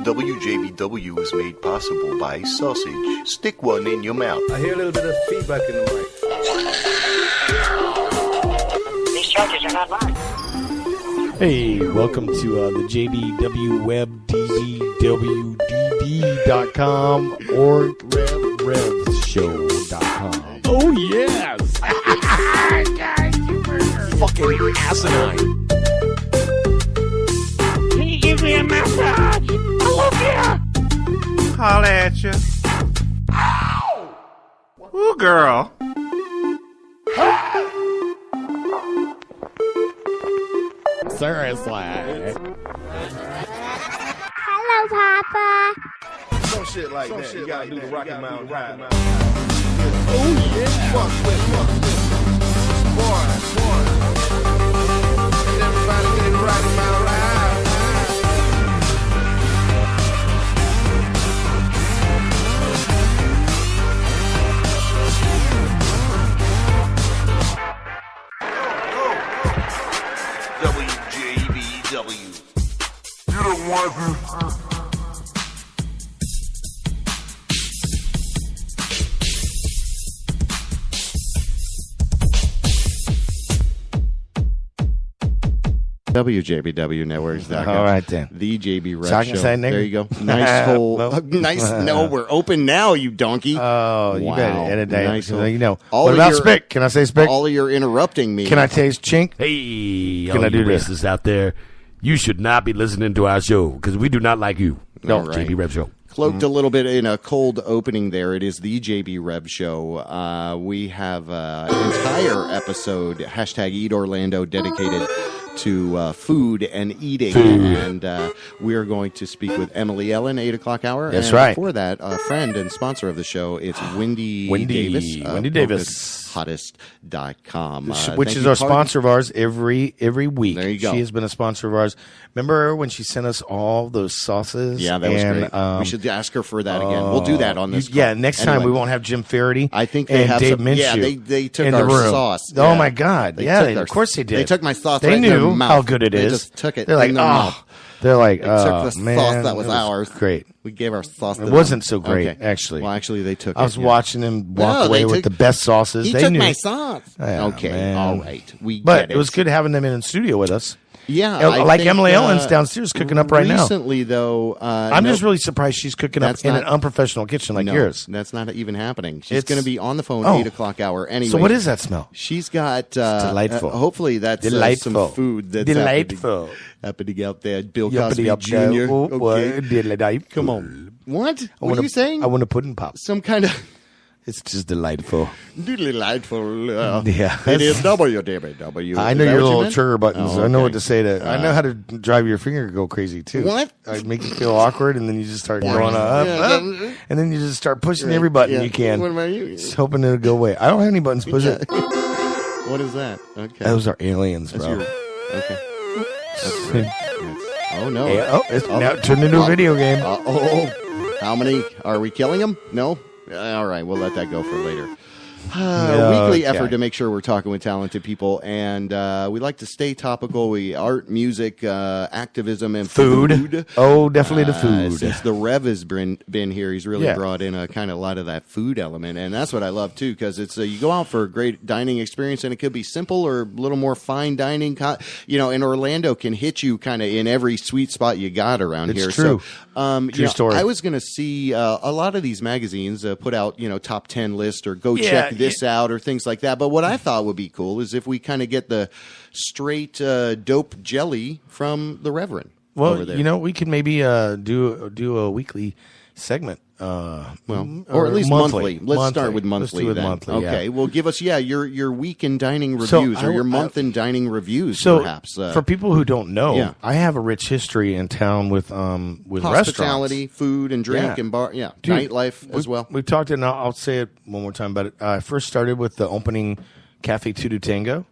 WJBW is made possible by sausage. Stick one in your mouth. I hear a little bit of feedback in the mic. These charges are not mine. Hey, welcome to the JBW Web DBWDD.com or RevRevShow.com. Oh, yes! Fucking asinine. Can you give me a massage? I love you. Holla at you. Ow! Ooh, girl. Seriously. Hello, Papa. Some shit like that. You gotta do the Rocky Mountain High. Oh, yeah. Fuck with. Boy. Ain't everybody getting the Rocky Mountain High? WJBW. You don't want to. WJBW Networks. All right, then. The JB Rev So I can Show. say nigger? There you go. Nice whole. Well. Nice. No, we're open now, you donkey. Oh, you Wow. better edit that. Nice So whole- you know. All What of about your- Spick? Can I say Spick? All of your interrupting me. Can I taste chink? Hey, Can all I do you this? listeners out there, you should not be listening to our show because we do not like you. All right. JB Rev Show. Cloaked a little bit in a cold opening there. It is the JB Rev Show. We have an entire episode, hashtag Eat Orlando, dedicated to food and eating. And we are going to speak with Emily Ellen, 8 o'clock hour. That's and right. Before that, a friend and sponsor of the show, it's Wendy Davis. Wendy Davis. Hottest.com. Which is our sponsor of ours every week. There you go. She has been a sponsor of ours. Remember when she sent us all those sauces? Yeah, that was and, great. We should ask her for that again. We'll do that on this call. Yeah, next time Anyway. we won't have Jim Faraday. I think they and have Dave some. Minshew Yeah, they took in our the room. sauce. Oh Yeah. my God! They Yeah, took of course they did. They took my sauce. They right in their knew mouth. how good it They is. just took it. They're like, in their mouth. They're like, They took the man, sauce that was it ours. Great. We gave our sauce to It them. wasn't so great, Okay. actually. Well, actually, they took it. I was yeah. watching them walk No, away they with took- the best sauces. He They took knew. my sauce. Yeah, okay, man. all right. We But get it was good having them in studio with us. Yeah, Like think, Emily Ellen's downstairs cooking up right now. Recently, though, I'm just really surprised she's cooking up That's in not- an unprofessional kitchen like no, yours. That's not even happening. She's It's- going to be on the phone Oh. 8 o'clock hour anyway. So what is that smell? She's got delightful. hopefully that's Delightful. some food that's Delightful. happening out there. Bill Yuppity Cosby up Jr. there. Oh, Okay. delightful. Come on. What? I What wanna- are you saying? I want a pudding pop. Some kind of It's just delightful. delightful. Yeah. It is WJBW. I know Is that your what you little meant? trigger buttons. Oh, I know okay. what to say to. I know how to drive your finger go crazy too. What? I make you feel awkward, and then you just start going up, Yeah. and then you just start pushing every button Yeah. you can. What about you? Just hoping it'll go away. I don't have any buttons. Push it. What is that? Okay. Those are aliens, That's bro. your- okay. That's great. Oh no. Hey, it's now turned into a video game. How many? Are we killing them? No? All right, we'll let that go for later. Okay. Weekly effort to make sure we're talking with talented people, and we like to stay topical. We art, music, activism, and food. Oh, definitely the food. Since the Rev has been here, he's really Yeah. brought in a kind of a lot of that food element, and that's what I love too. Because it's you go out for a great dining experience, and it could be simple or a little more fine dining. And Orlando can hit you kind of in every sweet spot you got around It's here. true. So, True story. I was going to see a lot of these magazines put out, top 10 list or go Yeah, check this out or things like that. But what I thought would be cool is if we kind of get the straight dope jelly from the Reverend. Well, over there. we could maybe do a weekly segment. Or at least monthly. Let's start with monthly. Let's do it then. monthly. Okay. Yeah. Well, give us your week in dining So reviews or your I- month in dining reviews, So, perhaps. for people who don't know, yeah. I have a rich history in town with hospitality, restaurants. food and drink Yeah. and bar, Dude, nightlife as well. We talked, and I'll say it one more time. But I first started with the opening Cafe Tudu Tango,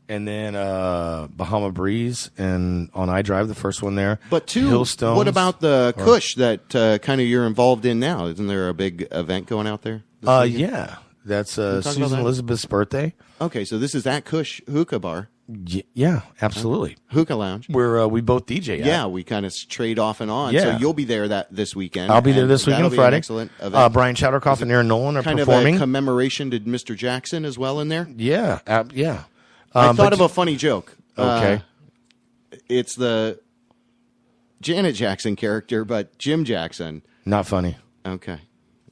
and then Bahama Breeze, and on iDrive, the first one there. But Hillstones. what about the Kush that kind of you're involved in now? Isn't there a big event going out there? this weekend? Yeah, that's talk about Susan that? Elizabeth's birthday. Okay, so this is at Kush Hookah Bar. Yeah, absolutely. Hookah Lounge. Where we both DJ. Yeah, we kind of trade off and on. Yeah. So you'll be there this weekend. I'll be there this weekend, that'll be Friday. An excellent event. Brian Chowderkoff and Aaron Nolan are kind performing. of a commemoration to Mr. Jackson as well in there. Yeah, yeah. I thought of a funny joke. Okay. It's the Janet Jackson character, but Jim Jackson. Not funny. Okay.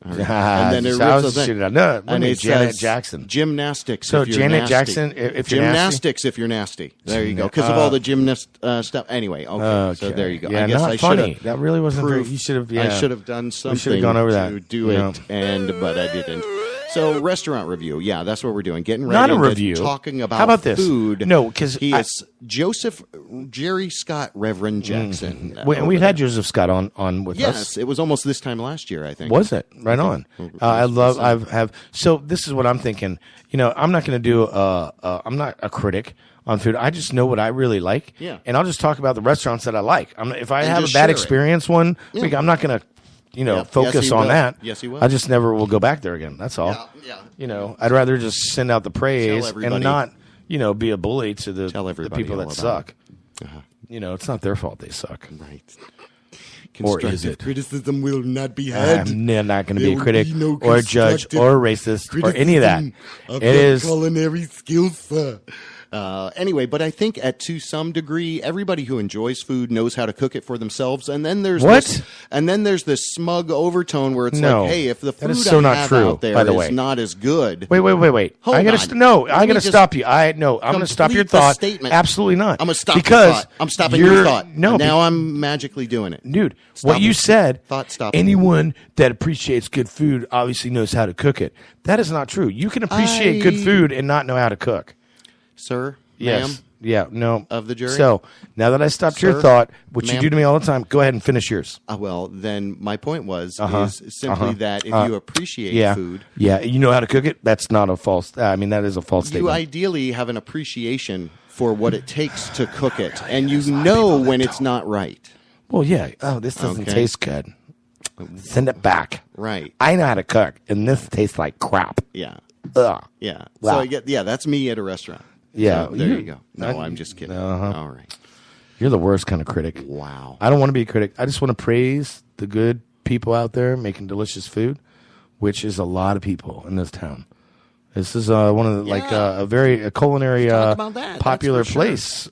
All right. And then it rips the thing. No, And it Janet says Jackson. Gymnastics. So if you're Janet nasty. Jackson, if you're gymnastics, if you're nasty. There you go. Because of all the gymnast stuff. Anyway, okay. So there you go. Yeah, I guess not I funny. should That really wasn't very. proof- You should have. Yeah. I should have done something. should have gone over to that. do Yeah. it, but I didn't. So restaurant review. Yeah, that's what we're doing. Getting ready. Not a into review. Talking about How about this? food. No, 'cause he is Joseph Jerry Scott Reverend Jackson. We've had Joseph Scott on with us. Yes, it was almost this time last year, I think. Was it? Right on. I love. So this is what I'm thinking. I'm not going to do. I'm not a critic on food. I just know what I really like. Yeah. And I'll just talk about the restaurants that I like. If I have a just bad share it. experience one week, I'm not going to. Yes, Focus he on will. that. Yes, he will. I just never will go back there again. That's all. Yeah. I'd rather just send out the praise Tell everybody. and not, be a bully to the Tell everybody people all that about suck. It's not their fault they suck. Right. Or is it? Criticism will not be had. I'm not going to be There a critic will be no or a judge constructive or a racist or any of that. Of It your is. culinary skills, sir. Anyway, but I think to some degree, everybody who enjoys food knows how to cook it for themselves. And then there's What? There's this smug overtone where it's No. like, hey, if the That food is so I not have true, out there by the is way. not as good. Wait. Hold I gotta on. I Let me gotta just stop you. I'm going to stop your complete the thought. statement. Absolutely not. I'm going to stop because your thought. I'm stopping your thought. No, And now I'm magically doing it. dude, Stop what you it. said. Thought stop. Anyone that appreciates good food obviously knows how to cook it. That is not true. You can appreciate good food and not know how to cook. Sir, Yes. ma'am, Yeah. No. of the jury. So now that I stopped your Sir, thought, which you ma'am. do to me all the time, go ahead and finish yours. Well, then my point was Uh-huh. is simply that if you appreciate Yeah. food, Yeah. You know how to cook it. That's not a false. That is a false you statement. ideally have an appreciation for what it takes to cook it, and you know when it's not right. Well, yeah. Oh, this doesn't Okay. taste good. Send it back. Right. I know how to cook, and this tastes like crap. Yeah. Ugh. Yeah. Wow. So I get, that's me at a restaurant. Yeah. So there you go. No, I'm just kidding. Uh-huh. All right. You're the worst kind of critic. Wow. I don't want to be a critic. I just want to praise the good people out there making delicious food, which is a lot of people in this town. This is one of the, a culinary talk about that. popular That's for sure. place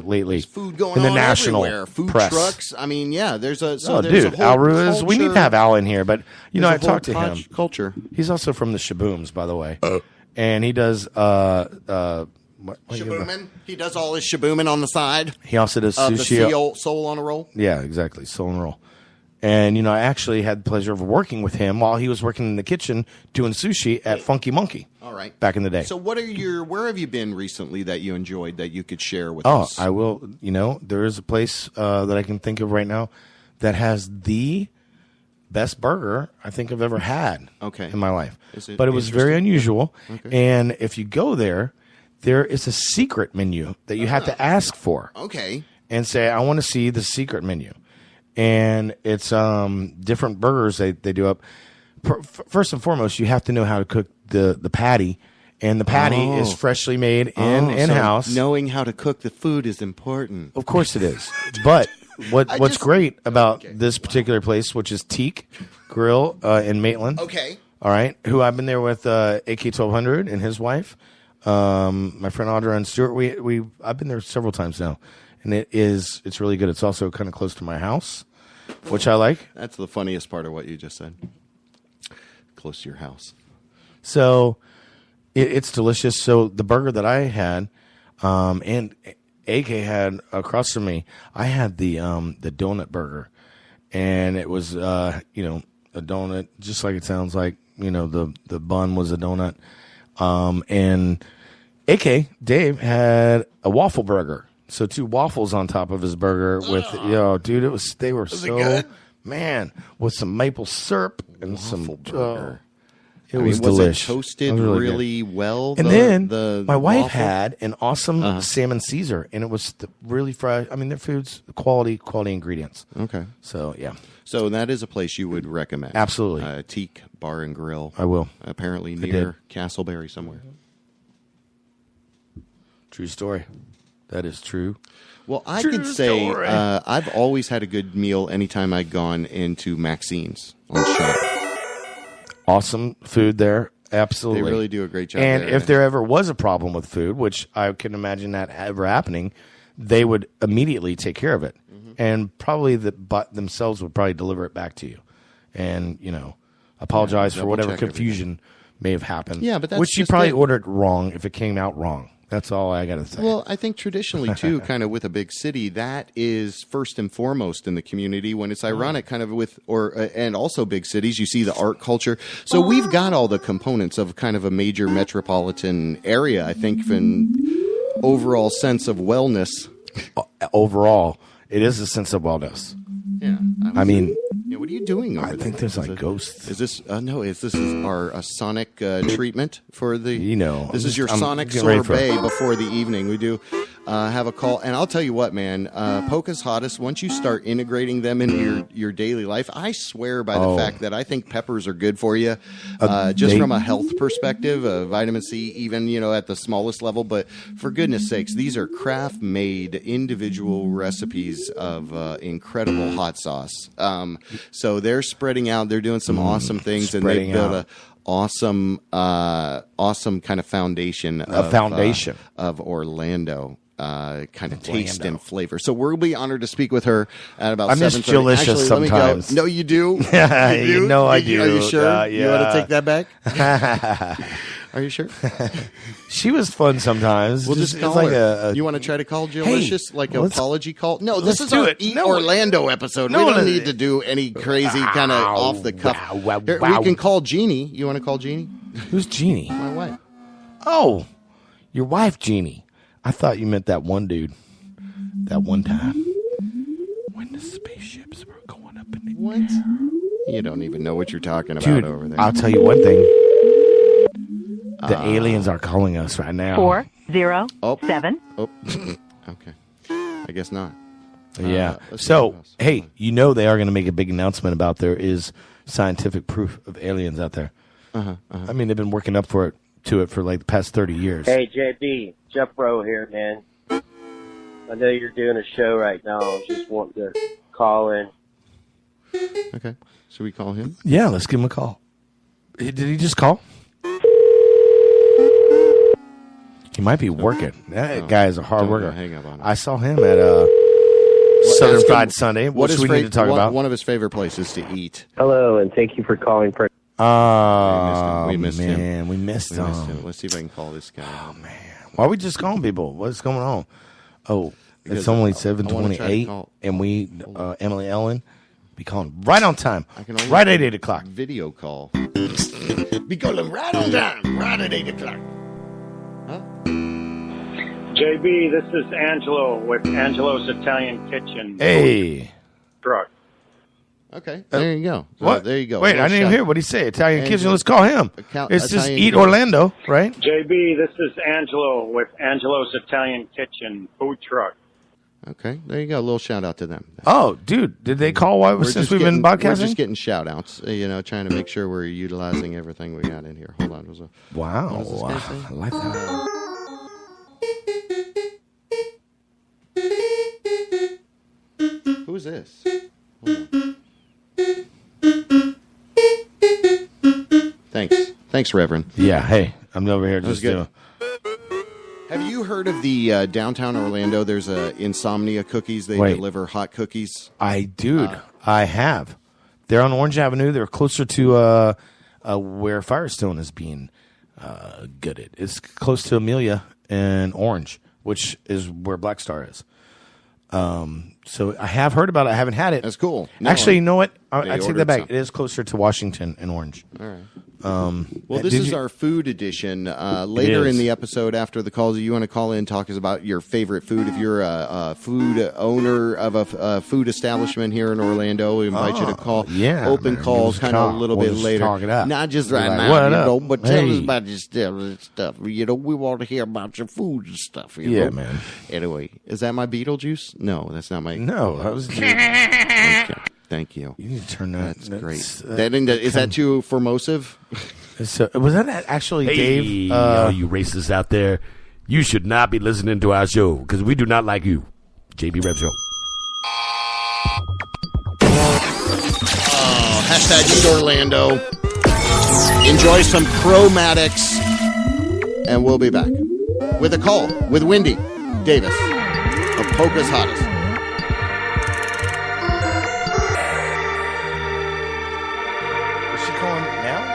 lately. There's food going in the on national everywhere. Food press. trucks. I mean, yeah. There's a Oh, there's dude, a whole Al Ruiz. We need to culture. have Al in here, but I There's a talked to whole him. Culture. He's also from the Shabooms, by the way, and he does. Shaboomin. He does all his shaboomin on the side. He also does The sushi. soul on a roll. Yeah, exactly. Soul and roll. And, I actually had the pleasure of working with him while he was working in the kitchen doing sushi at Funky Monkey. All right. Back in the day. So where have you been recently that you enjoyed that you could share with Oh, us? I will. There is a place that I can think of right now that has the best burger I think I've ever had in my life. But it was very unusual. And if you go there is a secret menu that you have to ask for. Okay. And say, I want to see the secret menu. And it's different burgers they do up. First and foremost, you have to know how to cook the patty. And the patty is freshly made in-house. So knowing how to cook the food is important. Of course it is. But what's great about this particular place, which is Teak Grill in Maitland. Okay. All right. Who I've been there with AK1200 and his wife. My friend Audra and Stuart. I've been there several times now. And it's really good. It's also kind of close to my house, which I like. That's the funniest part of what you just said. Close to your house. So it's delicious. So the burger that I had, and AK had across from me, I had the donut burger, and it was a donut just like it sounds like. The bun was a donut, and AK Dave had a waffle burger. So 2 waffles on top of his burger with dude, they were so good? Man with some maple syrup and Waffle some burger. it was was delish. it toasted It was really well? And then my wife waffle? had an awesome salmon Caesar, and it was really fresh. I mean, their food's quality ingredients. Okay. So yeah, So that is a place you would recommend. Absolutely. Teak Bar and Grill. I will. Apparently near Castleberry somewhere. True story. That is true. Well, I True could say story. I've always had a good meal anytime I've gone into Maxine's on Shop. Awesome food there. Absolutely. They really do a great job And there. if there ever was a problem with food, which I can imagine that ever happening, they would immediately take care of it. Mm-hmm. And probably themselves would probably deliver it back to you. And, apologize for whatever double-check confusion may have happened. Yeah, but that's which you just probably it. ordered wrong if it came out wrong. That's all I got to say. Well, I think traditionally, too, kind of with a big city, that is first and foremost in the community. When it's ironic, kind of and also big cities, you see the art culture. So we've got all the components of kind of a major metropolitan area, I think, in overall sense of wellness. Overall, it is a sense of wellness. Yeah. I mean, what are you doing over I there? think there's like ghosts. Is this no? This is our sonic treatment for the? This is your I'm sonic getting ready for sorbet before the evening. We do have a call, and I'll tell you what, man. Polka's hottest. Once you start integrating them into your daily life, I swear by the fact that I think peppers are good for you, just from a health perspective, vitamin C, even at the smallest level. But for goodness sakes, these are craft-made individual recipes of incredible hot sauce. So they're spreading out. They're doing some awesome things, and they've built a awesome kind of foundation. Of Orlando. Kind of taste and flavor. So we'll be honored to speak with her at about 7:30. I miss Jalicious Actually, let me go. sometimes. No, you do? You know I do. Are you sure? You want Yeah. to take that back? Are you sure? She was fun sometimes. We'll just call it's like her. You want to try to call Jalicious like an apology call? No, this is do our it. Eat No, Orlando episode. We don't need to do any crazy kind of off the cuff. wow, Here, wow. We can call Jeannie. You want to call Jeannie? Who's Jeannie? My wife. Oh, your wife, Jeannie. I thought you meant that one dude. That one time when the spaceships were going up in the What? You don't even know what you're talking about Dude, over there. I'll tell you one thing. The aliens are calling us right now. 407. Oh, okay. I guess not. Yeah. let's see So, what else. hey, they are going to make a big announcement about there is scientific proof of aliens out there. I mean, they've been working up to it for like the past 30 years. Hey, JB, Jeff Rowe here, man. I know you're doing a show right now. I was just wanting to call in. Okay. Should we call him? Yeah, let's give him a call. Did he just call? He might be working. That guy is a hard Don't worker. hang up on him. I saw him at Southern ask him Fried Sunday. What do we need to talk about? One of his favorite places to eat. Hello, and thank you for calling. We missed him. We missed him. Let's see if I can call this guy. Oh, man. Why are we just calling people? What's going on? Oh, Because it's only I wanna try to 7:28, call- and we, Emily Ellen, be calling right on time. I can only Right at 8 o'clock. Video call. Be calling right on time. Right at 8 o'clock. Huh? JB, this is Angelo with Angelo's Italian Kitchen. Hey. Truck. Okay. There you go. So What? there you go. Wait, I didn't even hear what he said. Italian Kitchen. Let's call him. It's just Italian Eat Kitchen. Orlando, right? JB, this is Angelo with Angelo's Italian Kitchen food truck. Okay. There you go. A little shout out to them. Oh, dude, did they call since we've been We're broadcasting? just getting shout outs, trying to make sure we're utilizing everything we got in here. Hold on. Wow. What does this guy say? I like that. Who is this? Hold on. Thanks, Reverend. Yeah, hey, I'm over here was just good. Have you heard of the downtown Orlando? There's Insomnia Cookies. They Wait. deliver hot cookies. I have. They're on Orange Avenue. They're closer to where Firestone is being gutted. It's close to Amelia and Orange, which is where Black Star is. So I have heard about it. I haven't had it. That's cool. Actually, you know what? I take ordered that back. some. It is closer to Washington and Orange. All right. Well, this did is you- our food edition. Later is. in the episode, after the calls, you want to call in and talk about your favorite food. If you're a food owner of a food establishment here in Orlando, we invite you to call. yeah, Open man, call give us a kind of a call. little We'll bit just later. talk it up. Not just Be right like, now, "What up? but tell us Hey." about your stuff. We want to hear about your food and stuff. Yeah, know? man. Anyway, is that my Beetlejuice? No, that's not my. No, that was. Okay. Thank you. You need to turn that. That's great. Is that too formosive? So, was that actually Hey, Dave? all you racists out there, You should not be listening to our show because we do not like you. JB Rep Show. Hashtag Eat Orlando. Enjoy some chromatics. And we'll be back with a call with Wendy Davis of Polka's Hottest. Is she calling now?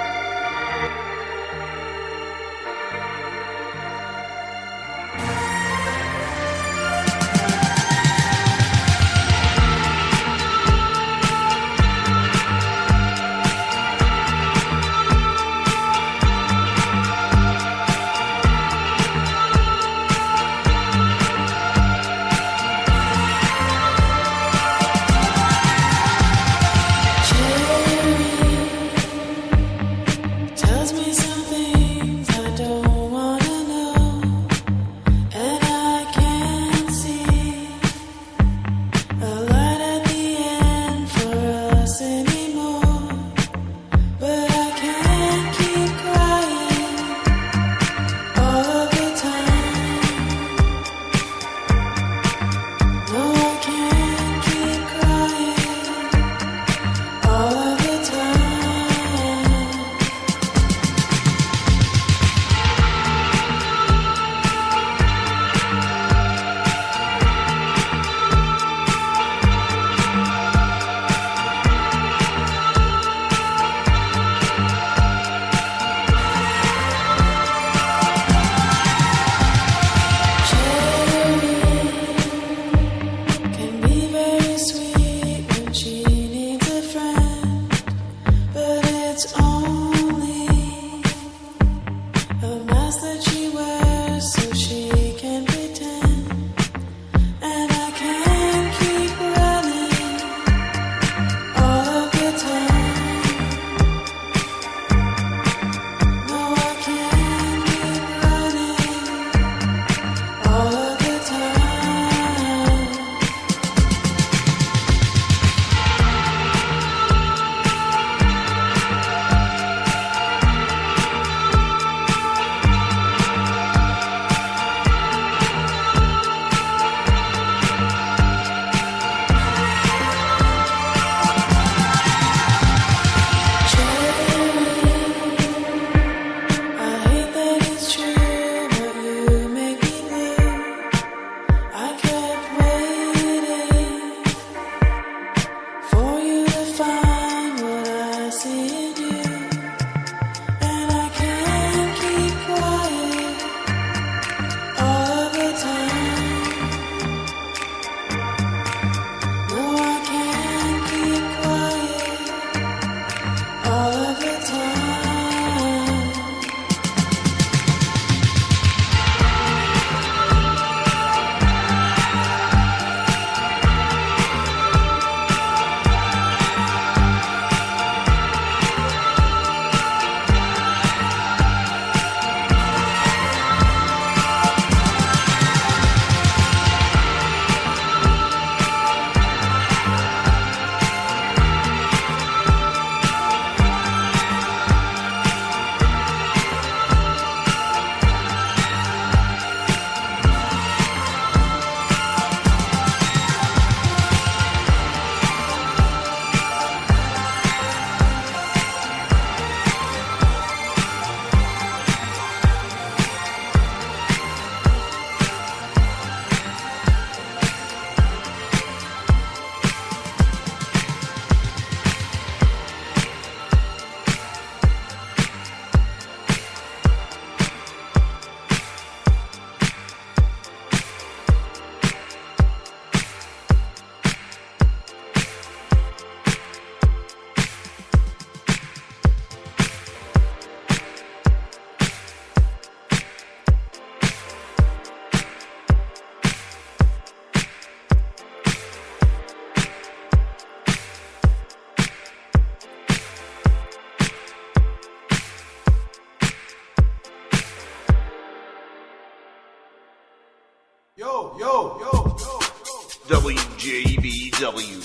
WJBW.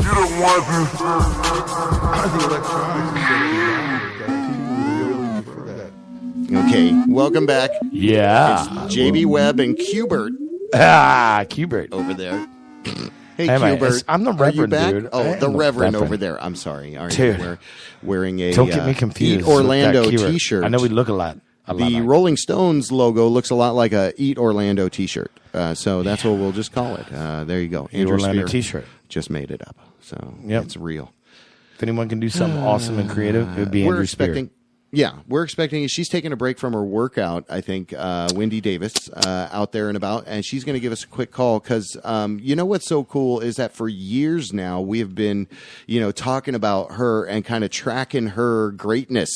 You don't want to. The electronics is going to be for that. Okay, welcome back. Yeah. It's JB Webb and Qbert. Qbert. Over there. Hey, man, Qbert. I'm the Reverend, dude. Oh, the Reverend over there. I'm sorry. Are you wearing a Don't get me confused. Eat Orlando with that T-shirt? I know we look a lot. The Rolling Stones logo looks a lot like a Eat Orlando T-shirt. So that's what we'll just call it. There you go. Eat Orlando T-shirt. Just made it up. So it's real. If anyone can do something awesome and creative, it would be Andrew Spear. Yeah, we're expecting. She's taking a break from her workout, I think, Wendy Davis, out there and about, and she's going to give us a quick call because you know what's so cool is that for years now we have been, talking about her and kind of tracking her greatness.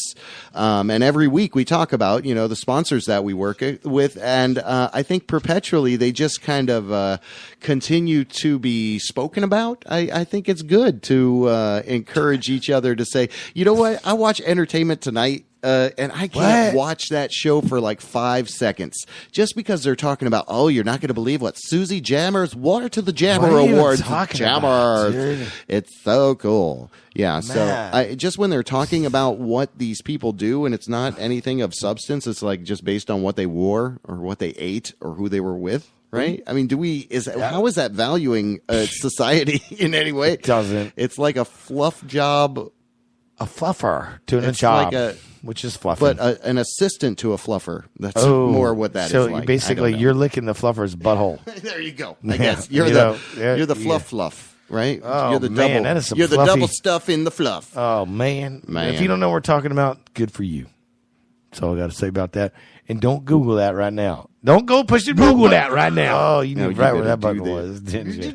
And every week we talk about, the sponsors that we work with, and I think perpetually they just kind of continue to be spoken about. I think it's good to encourage each other to say, you know what, I watch Entertainment Tonight. And I can't watch that show for like 5 seconds just because they're talking about, you're not going to believe what Susie Jammer's Water to the Jammer Awards. Jammers. It's so cool. Yeah. So just when they're talking about what these people do and it's not anything of substance, it's like just based on what they wore or what they ate or who they were with. Right? I mean, how is that valuing society in any way? It doesn't. It's like a fluff job. A fluffer doing a job, which is fluffing. But an assistant to a fluffer. That's more what that is like. So basically, you're licking the fluffer's butthole. There you go. I guess you're the fluff, right? Oh, you're the man, double. that is some you're fluffy... the double stuff in the fluff. Oh man! If you don't know what we're talking about, good for you. That's all I got to say about that. And don't Google that right now. Don't go pushing Google that right now. Oh, you knew right where that button was, didn't you?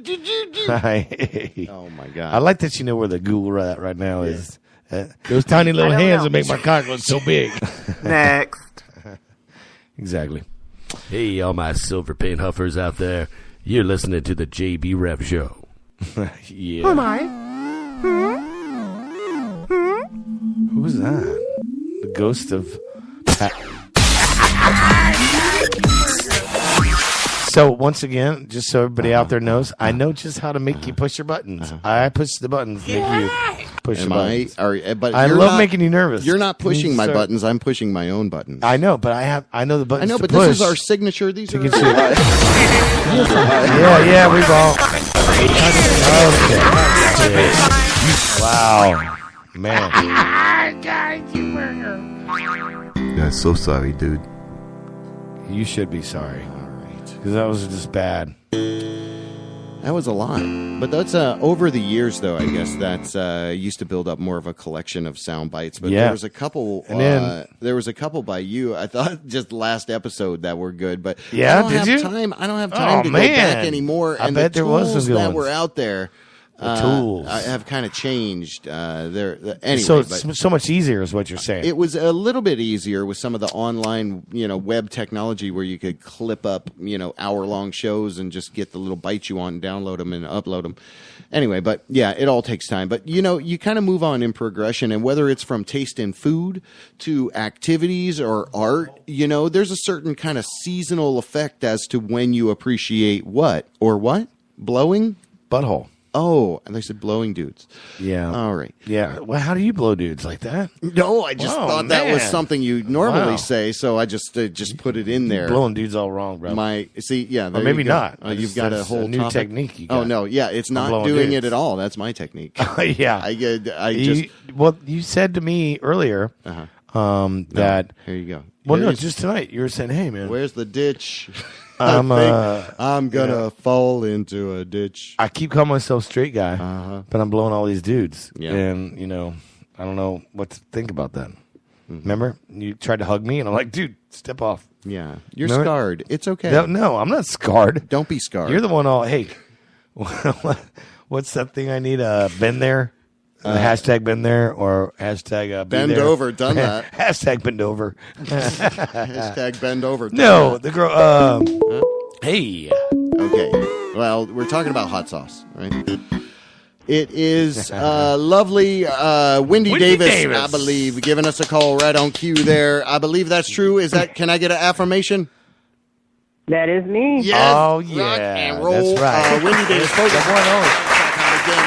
Oh my God! I like that you know where the Google right now is. Those tiny little hands that make my cock look so big. Next. Exactly. Hey, all my silver paint huffers out there. You're listening to the JB Rev Show. Yeah. Who am I? Who's that? The ghost of... So, once again, just so everybody out there knows, I know just how to make you push your buttons. I push the buttons to make you push the buttons. But I love making you nervous. You're not pushing my buttons. I'm pushing my own buttons. I know, but I know the buttons. I know, but push. this is our signature. These are. Yeah, we've all. Okay. Wow, man. Yeah, so sorry, dude. You should be sorry. Because that was just bad. That was a lot. But that's over the years, though, I guess that's used to build up more of a collection of sound bites. But there was a couple. There was a couple by you. I thought just last episode that were good. But I don't have time to go back anymore. I bet there was some good that ones. were out there. The tools have kind of changed. Anyway, so it's so much easier, is what you're saying. It was a little bit easier with some of the online, web technology where you could clip up, hour-long shows and just get the little bites you want and download them and upload them. Anyway, but yeah, it all takes time. But you kind of move on in progression, and whether it's from taste in food to activities or art, there's a certain kind of seasonal effect as to when you appreciate what or what blowing butthole. Oh, and they said blowing dudes. Yeah. All right. Yeah. Well, how do you blow dudes like that? No, I just thought that was something you normally say, so I just put it in there. Blowing dudes all wrong, bro. Or maybe not. You've got a whole new technique. You got. Oh no, yeah, it's not doing it at all. That's my technique. Yeah. You said to me earlier that. Here you go. Well, no, just tonight you were saying, "Hey, man, where's the ditch?" I'm gonna fall into a ditch. I keep calling myself straight guy, but I'm blowing all these dudes, and I don't know what to think about that. Mm-hmm. Remember, you tried to hug me, and I'm like, "Dude, step off." Yeah, you're scarred. It's okay. No, I'm not scarred. Don't be scarred. You're the one. Hey, what's that thing I need? Been there. Hashtag been there or hashtag bend there. over. Done that. Hashtag bend over. Hashtag bend over. No, the girl. Hey. Okay. Well, we're talking about hot sauce, right? It is lovely Wendy Davis, I believe, giving us a call right on cue there. I believe that's true. Is that? Can I get an affirmation? That is me. Yes. Oh, yeah. Rock and roll. That's right. Wendy Davis. Again,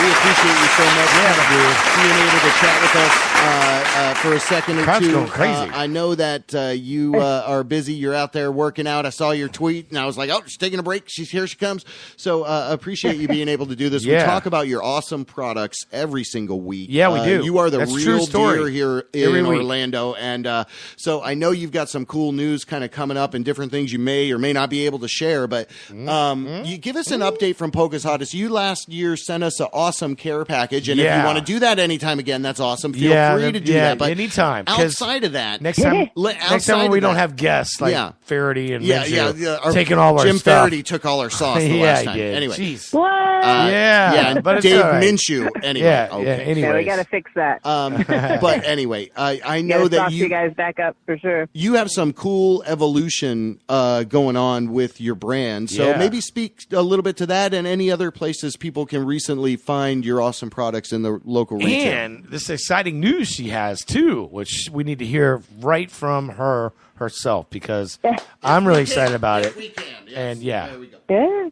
we appreciate you so much being able to chat with us. for a second or Crowd's two. going crazy. I know that you are busy. You're out there working out. I saw your tweet, and I was like, oh, she's taking a break. Here she comes. So appreciate you being able to do this. Yeah. We talk about your awesome products every single week. Yeah, we do. You are the That's true real story. deal here Every in week. Orlando. And so I know you've got some cool news kind of coming up and different things you may or may not be able to share. But you give us an update from Pocus Hottest. You last year sent us an awesome care package. And if you want to do that anytime again, that's awesome. Feel free to do that. But anytime. Outside of that, Next time we don't have guests like Faraday and Minshew taking all our Jim stuff. Faraday took all our sauce the last time. He did. Anyway, Jeez. What? and but it's Dave all right. Minshew. Anyway, okay. Yeah, we got to fix that. But anyway, I know that you guys back up for sure. You have some cool evolution going on with your brand. So maybe speak a little bit to that and any other places people can recently find your awesome products in the local retail. And this exciting news she has too, which we need to hear right from herself because I'm really excited about it. We can. Yes. And yeah. There we go. Yeah.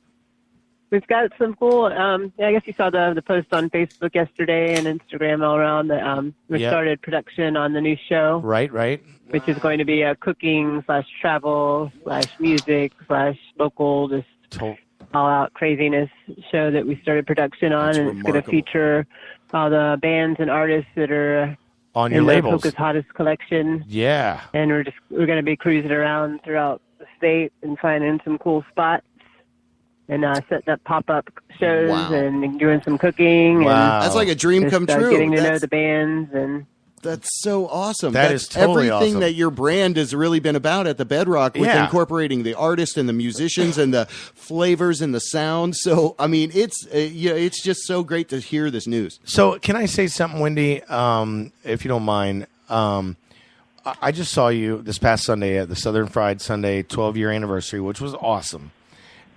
We've got some cool, I guess you saw the post on Facebook yesterday and Instagram all around that we started production on the new show. Right. Which is going to be a cooking / travel / music / local, just all out craziness show that we started production on. And it's going to feature all the bands and artists that are on your in labels. the Pocus Hottest collection. Yeah. And we're going to be cruising around throughout the state and finding some cool spots. And setting up pop-up shows and doing some cooking. And that's like a dream come true. Getting to know the bands. And that's so awesome. That's totally everything awesome. that your brand has really been about at the Bedrock with incorporating the artists and the musicians and the flavors and the sound. So, I mean, it's just so great to hear this news. So can I say something, Wendy, if you don't mind? I just saw you this past Sunday at the Southern Fried Sunday 12-year anniversary, which was awesome.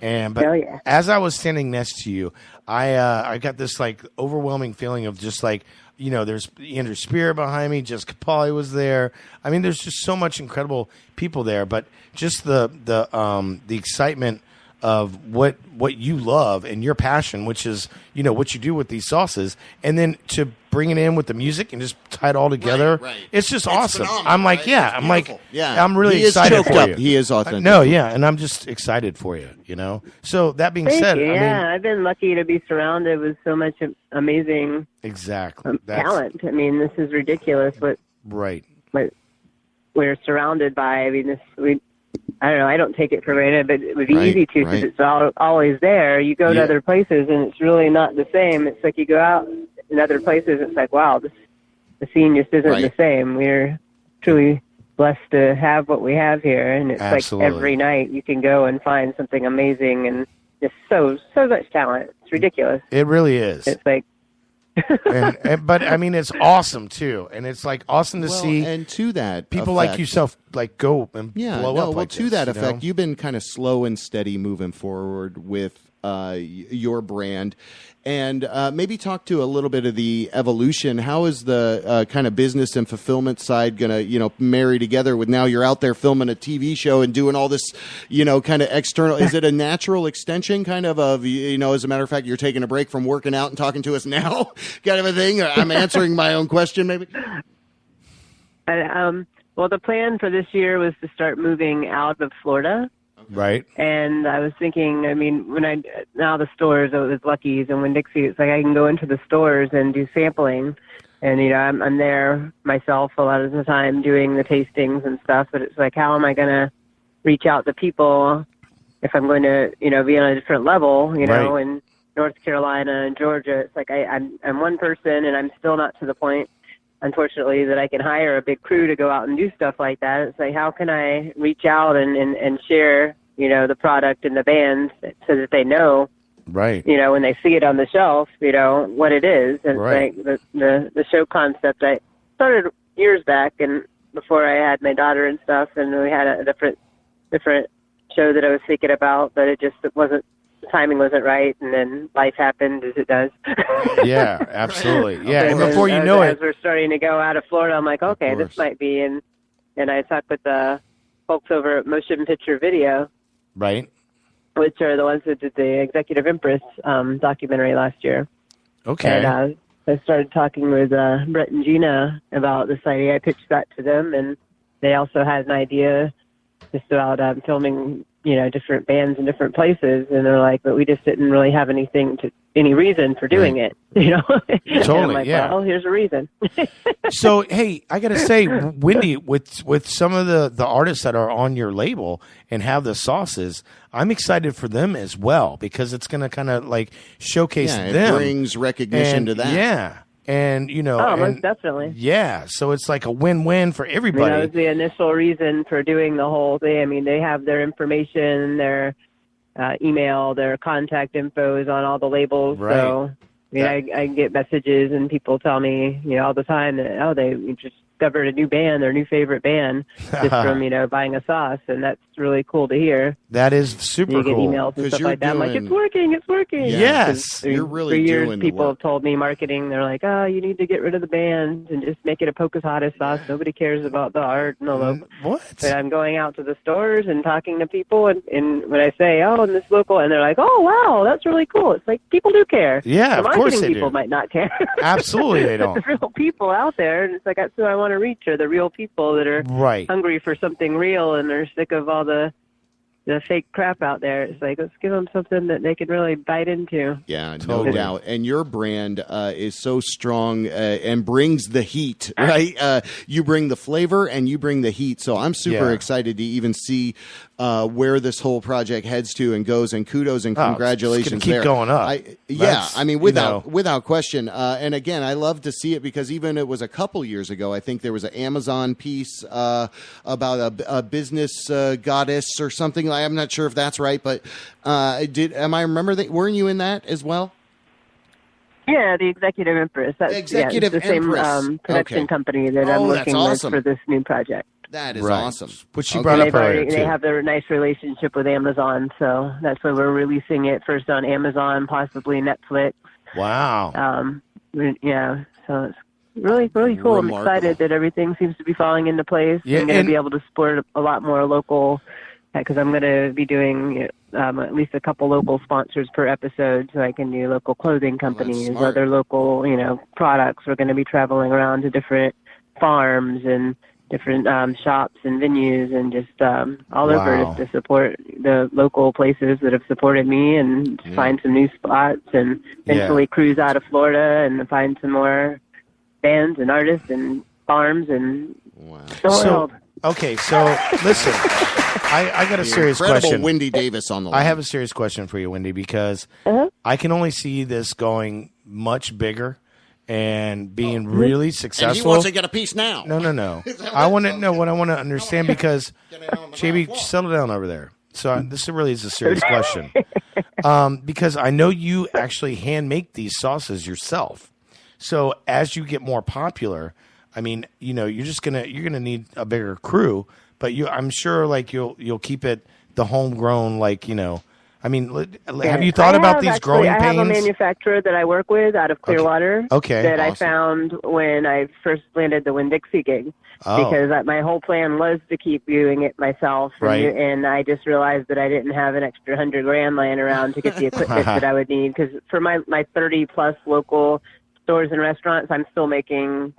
But as I was standing next to you, I got this like overwhelming feeling of just like, there's Andrew Spear behind me, Jessica Pauly was there. I mean, there's just so much incredible people there, but just the excitement of what you love and your passion, which is, what you do with these sauces, and then to bring it in with the music and just tie it all together. Right. It's just awesome. I'm like, I'm really excited for you. He is authentic. And I'm just excited for you, So that being said, I mean, I've been lucky to be surrounded with so much amazing talent. I mean, this is ridiculous what we're surrounded by. I mean, I don't know. I don't take it for granted, but it would be easy to because it's always there. You go to other places, and it's really not the same. It's like you go out in other places, it's like, wow, the scene just isn't the same. We're truly blessed to have what we have here, and it's like every night you can go and find something amazing and just so much talent. It's ridiculous. It really is. It's like. But I mean, it's awesome too, and it's like awesome to see. And to that, people like yourself, like go and blow up. Well, to that effect, you've been kind of slow and steady moving forward with your brand, and maybe talk to a little bit of the evolution. How is the kind of business and fulfillment side going to, marry together with now you're out there filming a TV show and doing all this, kind of external? Is it a natural extension kind of, as a matter of fact, you're taking a break from working out and talking to us now kind of a thing? I'm answering my own question maybe. Well, the plan for this year was to start moving out of Florida. Right. And I was thinking, I mean, now the stores, with Lucky's and Winn-Dixie, it's like I can go into the stores and do sampling. And, I'm there myself a lot of the time doing the tastings and stuff. But it's like, how am I going to reach out to people if I'm going to, be on a different level, in North Carolina and Georgia? It's like I'm one person and I'm still not to the point, unfortunately, that I can hire a big crew to go out and do stuff like that. It's like, how can I reach out and share, the product and the bands so that they know, when they see it on the shelf, what it is. And it's like the show concept I started years back and before I had my daughter and stuff, and we had a different show that I was thinking about, but the timing wasn't right, and then life happened as it does. Yeah, absolutely. Yeah, and before you know it, as we're starting to go out of Florida, I'm like, okay, this might be. And I talked with the folks over at Motion Picture Video, which are the ones that did the Executive Empress documentary last year. Okay. And I started talking with Brett and Gina about this idea. I pitched that to them, and they also had an idea just about filming, different bands in different places. And they're like, but we just didn't really have any reason for doing it, Totally, and I'm like, yeah. well, here's a reason. So, hey, I got to say, Wendy, with some of the artists that are on your label and have the sauces, I'm excited for them as well because it's going to kind of like showcase it them. brings recognition to that. Yeah. And, Most definitely. Yeah. So it's like a win-win for everybody. That was the initial reason for doing the whole thing. I mean, they have their information, their email, their contact info is on all the labels. Right. So, I get messages and people tell me, all the time that, they just discovered a new band, their new favorite band, just from, buying a sauce. And that's really cool to hear. That is super you get cool. emails and stuff like that. I'm like, it's working. Yes. You're really for years, doing the people work. have told me marketing, they're like, you need to get rid of the band and just make it a Pocus Hottest sauce. Nobody cares about the art and the logo. What? But I'm going out to the stores and talking to people, and when I say, in this local, and they're like, oh, wow, that's really cool. It's like, people do care. Yeah, the of course they people do. might not care. Absolutely they don't. The real people out there, and it's like, that's who I want to reach, are the real people that are Right. hungry for something real and are sick of all the fake crap out there. It's like, let's give them something that they can really bite into. Yeah, Totally. no doubt. And your brand is so strong and brings the heat, right? You bring the flavor and you bring the heat. So I'm super excited to even see where this whole project heads to and goes. And kudos and congratulations. It's gonna keep going up. I mean, without question. And again, I love to see it because even it was a couple years ago, I think there was an Amazon piece about a business goddess or something. I'm not sure if that's right, but weren't you in that as well? Yeah, the Executive Empress. That's Executive it's the Empress. same production company that I'm that's working awesome. with for this new project. That is Right. awesome. Which she brought up earlier, They too. have their nice relationship with Amazon, so that's why we're releasing it first on Amazon, possibly Netflix. Wow. So it's really, really cool. I'm excited that everything seems to be falling into place. Yeah, I'm going and- to be able to support a lot more local, because I'm going to be doing at least a couple local sponsors per episode, so I can do local clothing companies, smart. other local, products. We're going to be traveling around to different farms and different shops and venues and just all over just to support the local places that have supported me and find some new spots and eventually cruise out of Florida and find some more bands and artists and farms and the world. Okay, so listen, I got a serious question. Wendy Davis on the line. I have a serious question for you, Wendy, because I can only see this going much bigger and being really successful. And he wants to get a piece now. No. I want to know what I want to understand because, JB, settle down over there. So this really is a serious question. Because I know you actually hand make these sauces yourself. So as you get more popular, I mean, you're gonna need a bigger crew, but I'm sure like you'll keep it the homegrown, I mean, have you thought about these growing pains? I have a manufacturer that I work with out of Clearwater. Okay. That Awesome. I found when I first landed the Winn-Dixie gig. Oh. Because my whole plan was to keep doing it myself. Right. And I just realized that I didn't have an extra $100,000 laying around to get the equipment that I would need. Because for my 30-plus local stores and restaurants, I'm still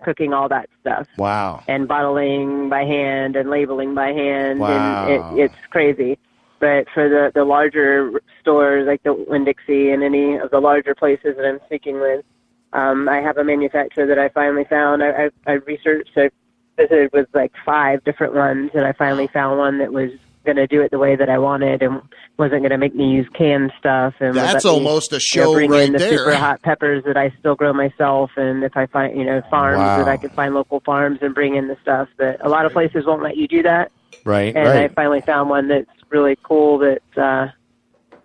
cooking all that stuff. Wow. And bottling by hand and labeling by hand. Wow. And it's crazy. But for the larger stores, like the Winn-Dixie and any of the larger places that I'm speaking with, I have a manufacturer that I finally found. I researched, I visited with like 5 different ones, and I finally found one that was going to do it the way that I wanted and wasn't going to make me use canned stuff. And that's almost a show bring right in the there. super hot peppers that I still grow myself, and if I find farms that I could find local farms and bring in the stuff. But a lot of places won't let you do that. Right. And I finally found one that's really cool that's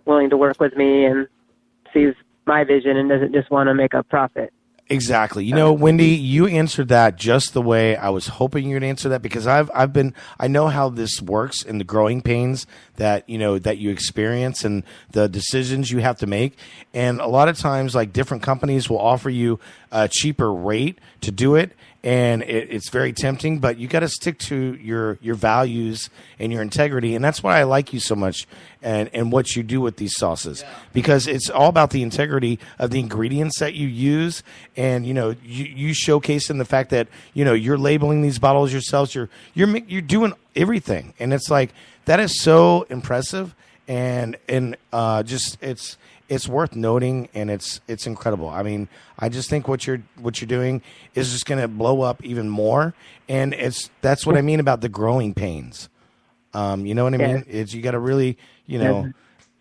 willing to work with me and sees my vision and doesn't just want to make a profit. Exactly. Wendy, you answered that just the way I was hoping you'd answer that, because I know how this works and the growing pains that you experience and the decisions you have to make. And a lot of times, like, different companies will offer you a cheaper rate to do it. And it's very tempting, but you got to stick to your values and your integrity. And that's why I like you so much. and what you do with these sauces, because it's all about the integrity of the ingredients that you use. And, you showcase in the fact that, you're labeling these bottles yourselves. You're doing everything. And it's like, that is so impressive. And just it's worth noting, and it's incredible. I mean, I just think what you're doing is just going to blow up even more, and that's what I mean about the growing pains. You know what I mean? It's, you got to really, and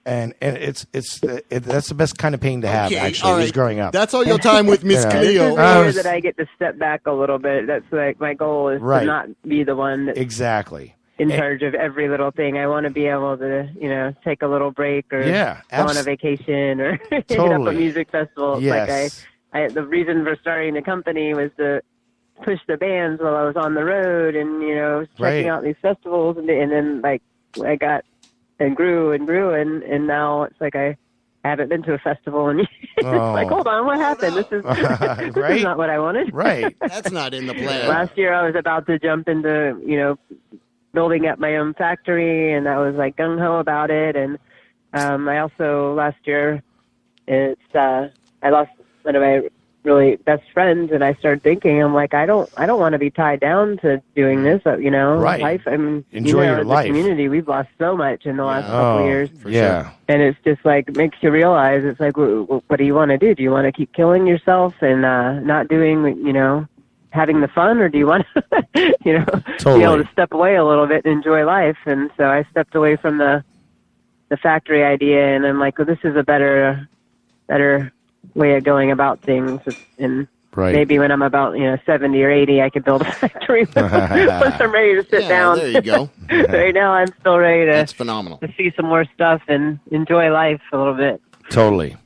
that's the best kind of pain to have. Actually, is growing up. That's all your time with Miss Cleo. That I get to step back a little bit. That's like my goal is to not be the one that's exactly in charge of every little thing. I want to be able to, take a little break or go on a vacation or hit up a music festival. Yes. Like the reason for starting the company was to push the bands while I was on the road and, checking out these festivals. And then like I got and grew and now it's like I haven't been to a festival and it's like, hold on, what happened? This is, this is not what I wanted. Right. That's not in the plan. Last year I was about to jump into, building up my own factory, and I was like gung-ho about it. And I also last year I lost one of my really best friends, and I started thinking, I'm like, I don't want to be tied down to doing this, right. Life. I mean, enjoy your life. The community, we've lost so much in the last couple of years. Yeah. And it's just like, makes you realize, it's like, what do you want to do? Do you want to keep killing yourself and not doing, having the fun, or do you want to, totally. be able to step away a little bit and enjoy life? And so I stepped away from the factory idea, and I'm like, well, this is a better way of going about things. And maybe when I'm about 70 or 80, I could build a factory once I'm ready to sit down. There you go. Right now, I'm still ready to. That's phenomenal. To see some more stuff and enjoy life a little bit. Totally.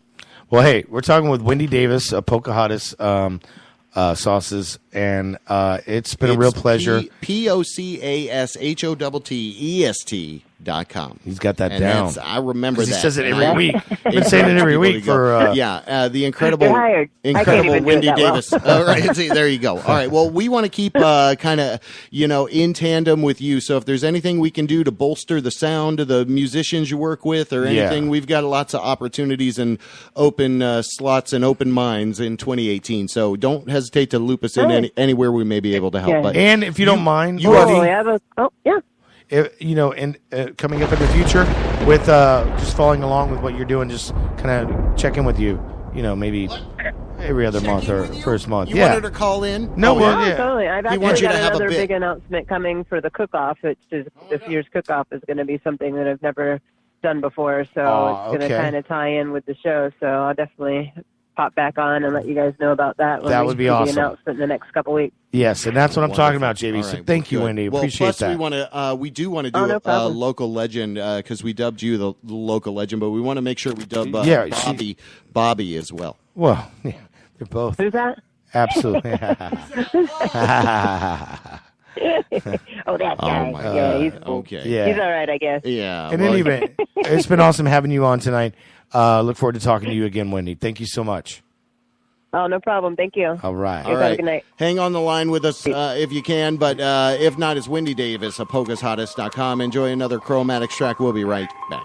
Well, hey, we're talking with Wendy Davis, Pocahontas sauces, and it's been a real pleasure. POCASHOTTEST.com. He's got that down. I remember that. He says it every week. Been saying it every week for the incredible Wendy Davis. All right, see, there you go. All right, well, we want to keep kind of in tandem with you. So if there's anything we can do to bolster the sound of the musicians you work with, or anything, we've got lots of opportunities and open slots and open minds in 2018. So don't hesitate to loop us in anywhere we may be able to help. But and if you don't mind, and coming up in the future with just following along with what you're doing, just kind of check in with you, maybe every other month or first month. You want her to call in? No, totally. I've actually got another big announcement coming for the cook-off, which is this year's cook-off is going to be something that I've never done before, so it's going to kind of tie in with the show. So I'll definitely pop back on and let you guys know about that. That would be awesome. The announcement in the next couple weeks. Yes, and that's what I'm talking about, JB. Right, so thank you, Wendy. Appreciate that. We do want to do a local legend because we dubbed you the local legend, but we want to make sure we dub Bobby as well. Well, yeah, they're both. Who's that? Absolutely. Oh, that guy. He's cool. Okay. Yeah. He's all right, I guess. Yeah. In any event, it's been awesome having you on tonight. Look forward to talking to you again, Wendy. Thank you so much. Oh, no problem. Thank you. All right. All right. Good night. Hang on the line with us if you can, but if not, it's Wendy Davis of PocasHottest.com. Enjoy another Chromatics track. We'll be right back.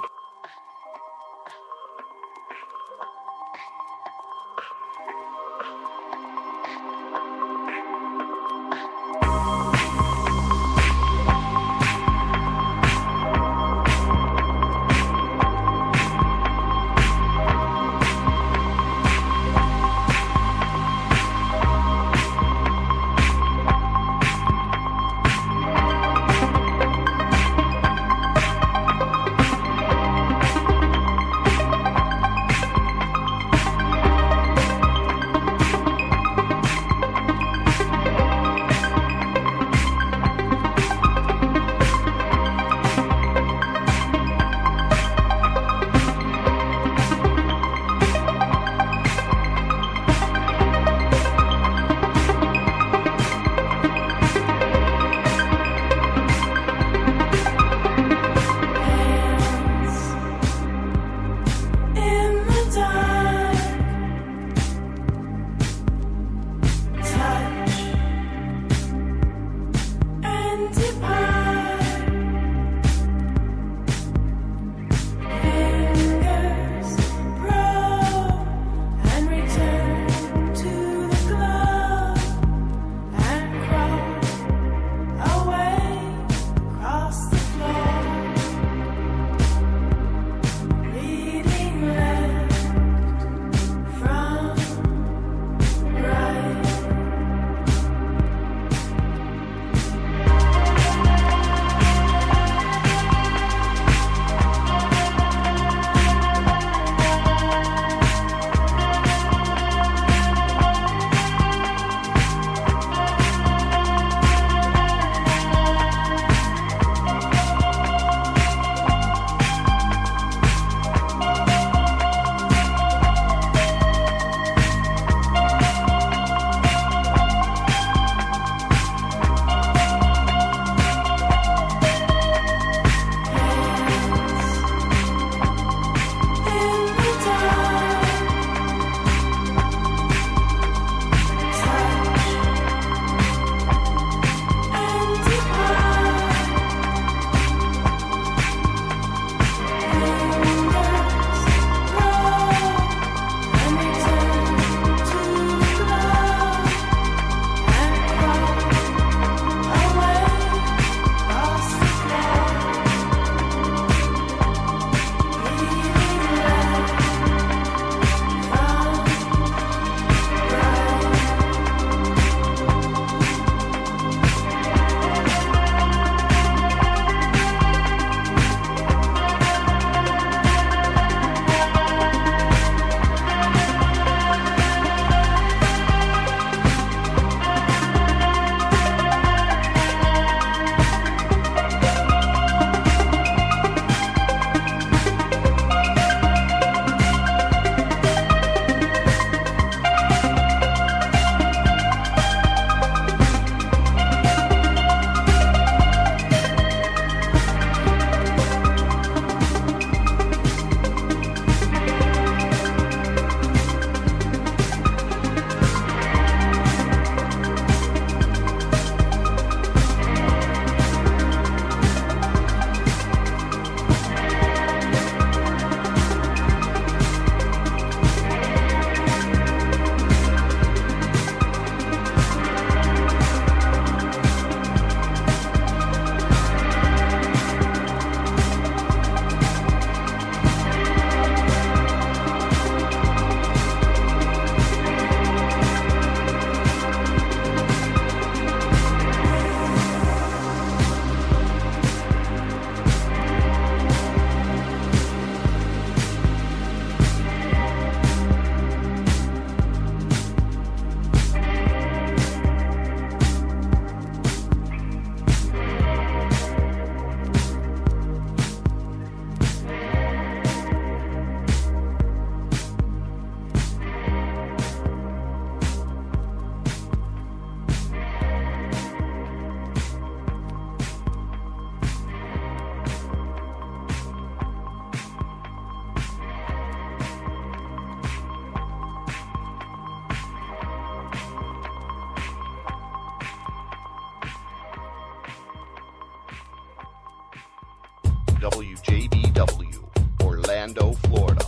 WJBW, Orlando, Florida.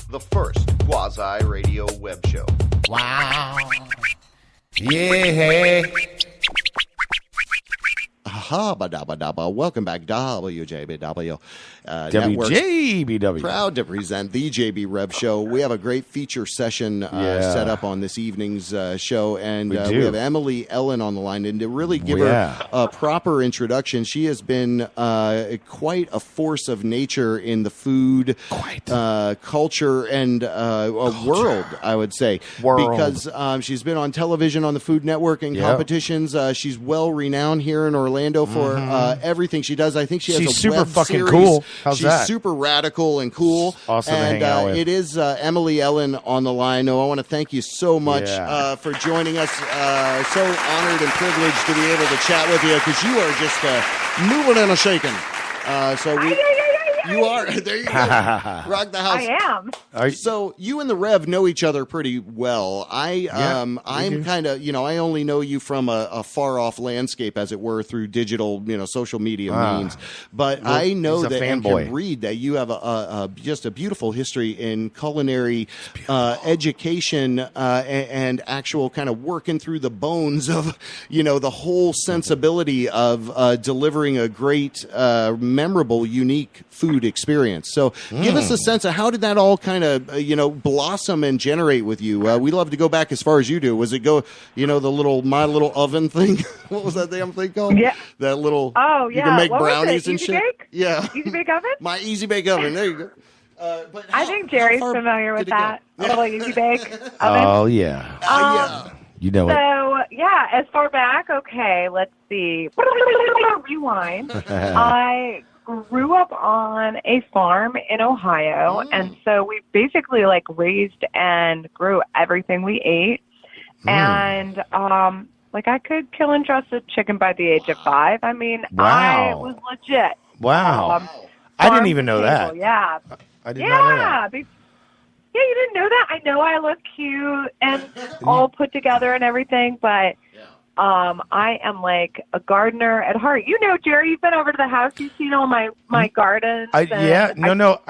The first quasi-radio web show. Wow. Yeah. Aha-ba-da-ba-da-ba. Welcome back, WJBW. Network's WJBW. proud to present the JB Rev Show. We have a great feature session set up on this evening's show, and we have Emily Ellen on the line. And to really give her a proper introduction, she has been quite a force of nature in the food culture and world, I would say. Because she's been on television on the Food Network and competitions. She's well-renowned here in Orlando for everything she does. I think she has a super web fucking series. cool. How's She's that? super radical and cool. Awesome to and hang out with. It is Emily Ellen on the line. Oh, I want to thank you so much for joining us. So honored and privileged to be able to chat with you because you are just moving and a shaking. You are. There you go. Rock the house. I am. So you and the Rev know each other pretty well. I'm kind of, I only know you from a far off landscape, as it were, through digital, social media means. But I know that and can read that you have just a beautiful history in culinary education and actual kind of working through the bones of, the whole sensibility of delivering a great, memorable, unique food experience. So give us a sense of how did that all kind of, blossom and generate with you? We love to go back as far as you do. Was it the little My Little Oven thing? What was that damn thing called? Yeah. That little, you can make brownies and shit. Bake? Yeah. Easy Bake Oven? My Easy Bake Oven. There you go. But I think Jerry's familiar with that. A little Easy Bake Oven. Oh, yeah. You know it. So, as far back, let's see. Rewind. I grew up on a farm in Ohio, and so we basically raised and grew everything we ate. And I could kill and dress a chicken by the age of 5. I mean, I was legit. Wow. I didn't even know that. Yeah. I did not know that. Yeah, you didn't know that? I know I look cute and all put together and everything, but I am like a gardener at heart. Jerry, you've been over to the house. You've seen all my gardens. I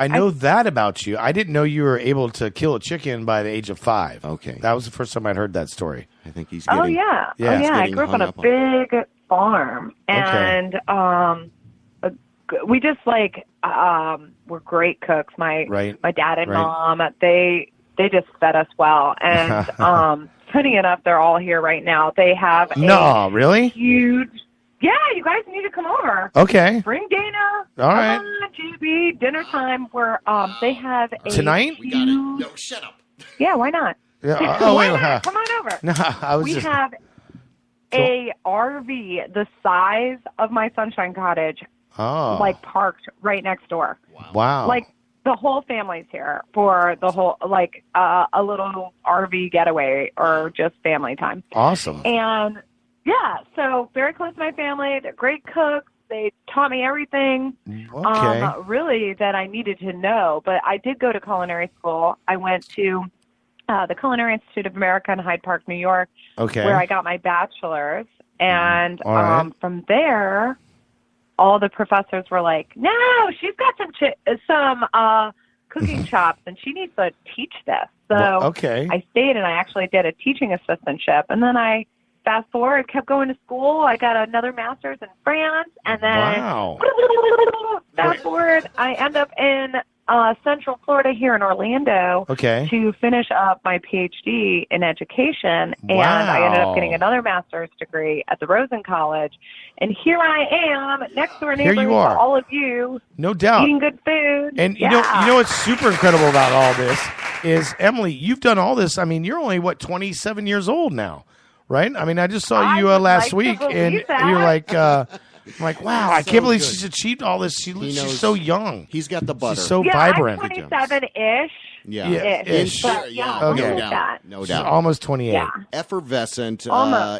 know that about you. I didn't know you were able to kill a chicken by the age of 5. Okay. That was the first time I'd heard that story. I think he's getting... I grew up on a big farm. And we just we're great cooks. My dad and mom, they just fed us well. And funny enough, they're all here right now. They have really huge. Yeah, you guys need to come over. Okay. Bring Dana. All right. GB, dinner time where they have a tonight? Huge... We got it. No, shut up. Yeah, why not? Yeah. Why not? Come on over. No, I was we have a RV the size of my Sunshine Cottage, parked right next door. Wow. The whole family's here for the whole, a little RV getaway or just family time. Awesome. And, so very close to my family. They're great cooks. They taught me everything, really, that I needed to know. But I did go to culinary school. I went to the Culinary Institute of America in Hyde Park, New York, where I got my bachelor's. And from there... all the professors were like, no, she's got some cooking chops, and she needs to teach this. So I stayed, and I actually did a teaching assistantship. And then I, fast forward, kept going to school. I got another master's in France. And then fast forward, I end up in Central Florida here in Orlando to finish up my PhD in education. And I ended up getting another master's degree at the Rosen College. And here I am, next door neighbor to all of you. No doubt. Eating good food. And you know what's super incredible about all this is, Emily, you've done all this. I mean, you're only, 27 years old now, right? I mean, I just saw you last week, and you're like... I'm like, wow, I can't believe she's achieved all this. She's so young. He's got the butter. She's so vibrant. I'm 27-ish. Ish. No doubt. Almost 28. Yeah. Effervescent,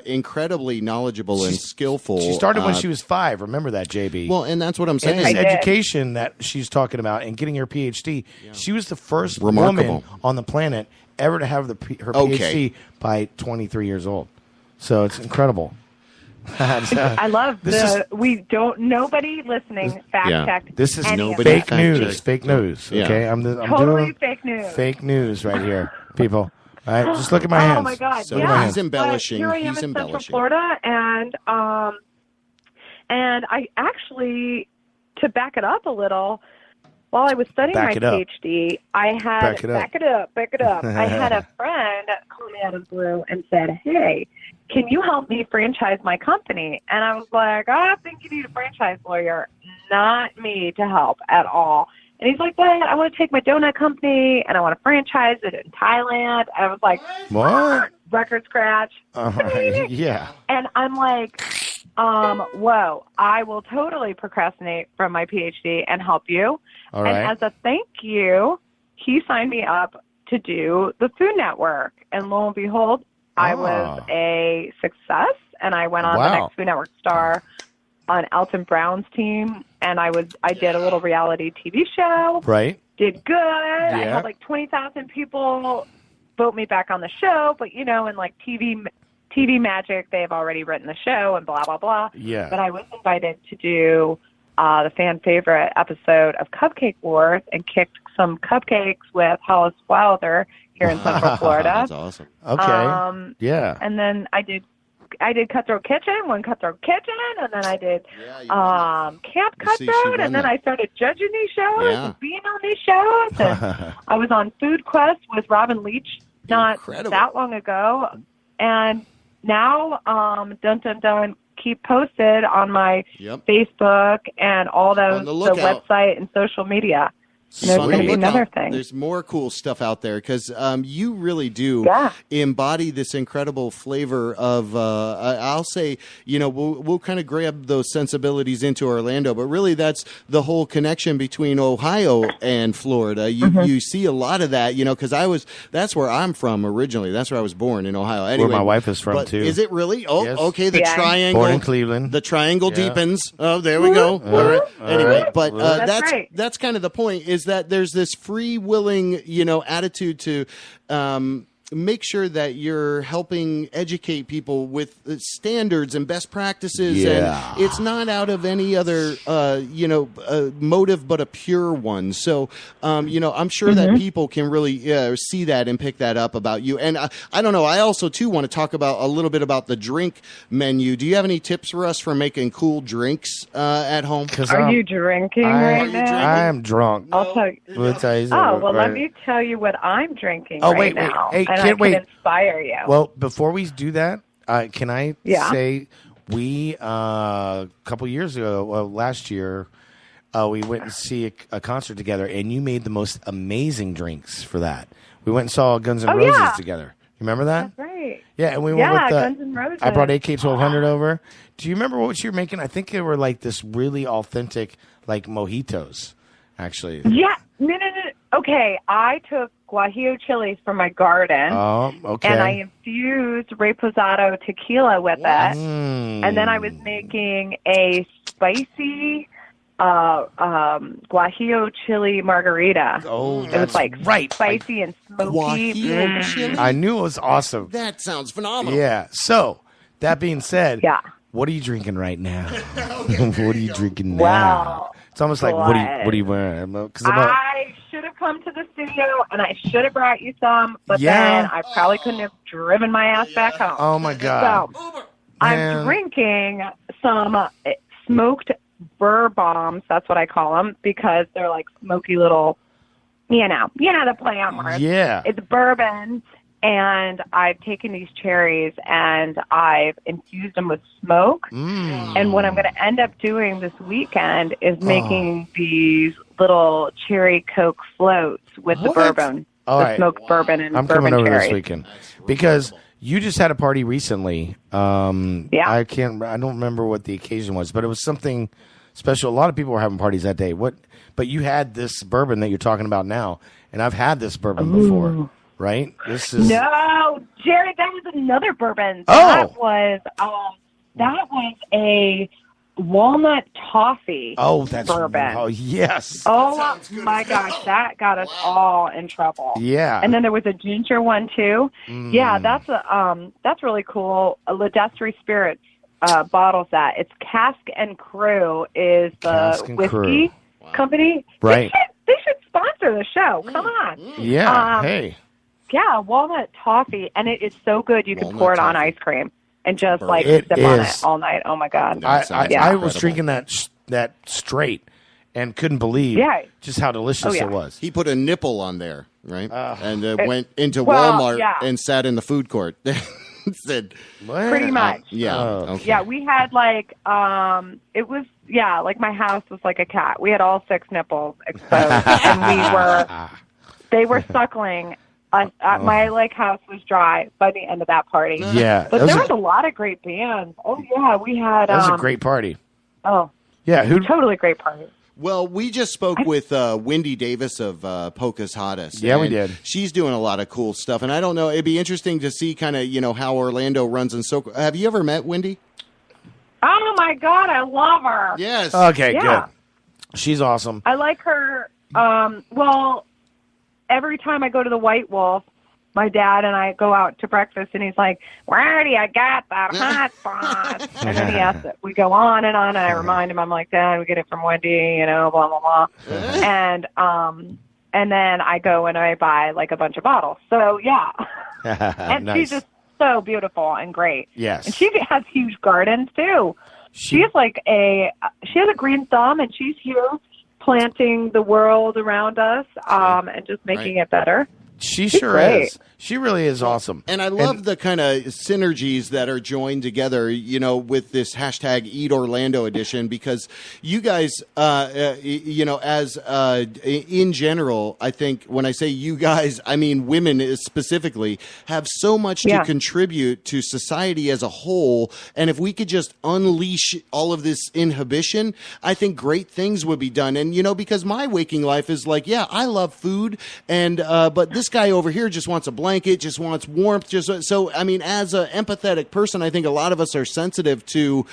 incredibly knowledgeable and skillful. She started when she was 5. Remember that, JB. Well, and that's what I'm saying. And this education that she's talking about and getting her PhD, she was the first woman on the planet ever to have her PhD by 23 years old. So it's incredible. I love nobody listening fact checked. This is nobody fake news. Fake news. Yeah. Okay, I'm totally doing fake news. Fake news right here, people. All right, just look at my hands. Oh my God! So yeah, he's embellishing. Here I am in Central Florida, and I actually, to back it up a little, while I was studying my PhD, I had back it up. I had a friend call me out of the blue and said, "Hey, can you help me franchise my company?" And I was like, "I think you need a franchise lawyer, not me to help at all." And he's like, "But I want to take my donut company and I want to franchise it in Thailand." I was like, "What?" Record scratch. Yeah. And I'm like, whoa, I will totally procrastinate from my PhD and help you. All right. And as a thank you, he signed me up to do the Food Network. And lo and behold, I was a success. And I went on the next Food Network star on Elton Brown's team. And I did a little reality TV show. Right. Did good. Yeah. I had like 20,000 people vote me back on the show. But, in like TV magic, they've already written the show and blah, blah, blah. Yeah. But I was invited to do the fan favorite episode of Cupcake Wars and kicked some cupcakes with Hollis Wilder here in Central Florida. That's awesome. Okay. Yeah. And then I did Cutthroat Kitchen, and then I did Camp Cutthroat, and then I started judging these shows and being on these shows. And I was on Food Quest with Robin Leach not that long ago. And now, keep posted on my Facebook and all those, the website and social media. And there's going to be another thing. There's more cool stuff out there because you really do embody this incredible flavor of, I'll say, we'll kind of grab those sensibilities into Orlando, but really that's the whole connection between Ohio and Florida. You see a lot of that, because that's where I'm from originally. That's where I was born, in Ohio. Anyway, where my wife is from, too. Is it really? Oh, yes. Okay, the triangle. Born in Cleveland. The triangle deepens. Oh, there we go. All right. Anyway, but that's kind of the point, is that there's this free-willing, attitude to make sure that you're helping educate people with standards and best practices. And it's not out of any other, motive but a pure one. So, I'm sure that people can really see that and pick that up about you. And I don't know, I also, too, want to talk about a little bit about the drink menu. Do you have any tips for us for making cool drinks at home? Are you drinking right now? I am drunk. I'll tell you. Let me tell you what I'm drinking right now. Hey, and I can inspire you. Well, before we do that, can I say we a couple years ago, last year, we went and see a concert together, and you made the most amazing drinks for that. We went and saw Guns N' Roses together. You remember that? That's right. Yeah, and we went with Guns N' Roses. I brought AK-1200 over. Do you remember what you were making? I think they were like this really authentic, like mojitos, actually. Yeah. No. Okay, I took guajillo chilies from my garden. Oh, okay. And I infused reposado tequila with it. And then I was making a spicy guajillo chili margarita. Oh, it was like spicy and smoky. Chili? I knew it was awesome. That sounds phenomenal. Yeah. So, that being said, what are you drinking right now? What are you drinking now? Wow. It's almost like, what are you wearing? I should have come to the studio, and I should have brought you some, but then I probably couldn't have driven my ass back home. Oh, my God. So, I'm drinking some smoked burr bombs. That's what I call them, because they're like smoky little, the play on words. Yeah. It's bourbon, and I've taken these cherries, and I've infused them with smoke. And what I'm going to end up doing this weekend is making these little cherry Coke floats with the bourbon, smoked bourbon and I'm bourbon coming over cherries. this weekend because you just had a party recently. I don't remember what the occasion was, but it was something special. A lot of people were having parties that day. But you had this bourbon that you're talking about now, and I've had this bourbon before. Right? This is No, Jared, that was another bourbon. Oh. That was a walnut toffee. Oh, that's bourbon. Oh, yes. Oh my gosh, that got us all in trouble. Yeah. And then there was a ginger one too. Yeah, that's really cool. Ledestri Spirits bottles at. It's Cask and Crew is the whiskey company. Right. They should sponsor the show. Come on. Yeah. Hey. Yeah, walnut toffee, and it is so good. You can pour it on ice cream and just sip on it all night. Oh my God! I was drinking that straight and couldn't believe just how delicious it was. He put a nipple on there, right? And went into Walmart and sat in the food court. Said, pretty much. Okay. Yeah, we had it was my house was like a cat. We had all 6 nipples exposed, and they were suckling. My house was dry by the end of that party. Yeah, but there was a lot of great bands. Oh yeah, we had. That was a great party. Oh yeah, totally great party. Well, we just spoke with Wendy Davis of Pocah's Hottest. Yeah, we did. She's doing a lot of cool stuff, and I don't know. It'd be interesting to see kind of how Orlando runs and so. Have you ever met Wendy? Oh my God, I love her. Yes. Okay, good. She's awesome. I like her. Well, every time I go to the White Wolf, my dad and I go out to breakfast, and he's like, "Where do you got that hot sauce?" And then he asks it. We go on, and I remind him, I'm like, "Dad, we get it from Wendy, blah blah blah." And then I go and I buy a bunch of bottles. So yeah, and nice. She's just so beautiful and great. Yes, and she has huge gardens too. She has she has a green thumb, and she's here planting the world around us, and just making it better. She sure is. She really is awesome. And I love the kind of synergies that are joined together, with this hashtag Eat Orlando edition, because you guys, as in general, I think when I say you guys, I mean women specifically, have so much to contribute to society as a whole. And if we could just unleash all of this inhibition, I think great things would be done. And, because my waking life is I love food, and but this guy over here just wants a blanket, just wants warmth. So, I mean, as an empathetic person, I think a lot of us are sensitive to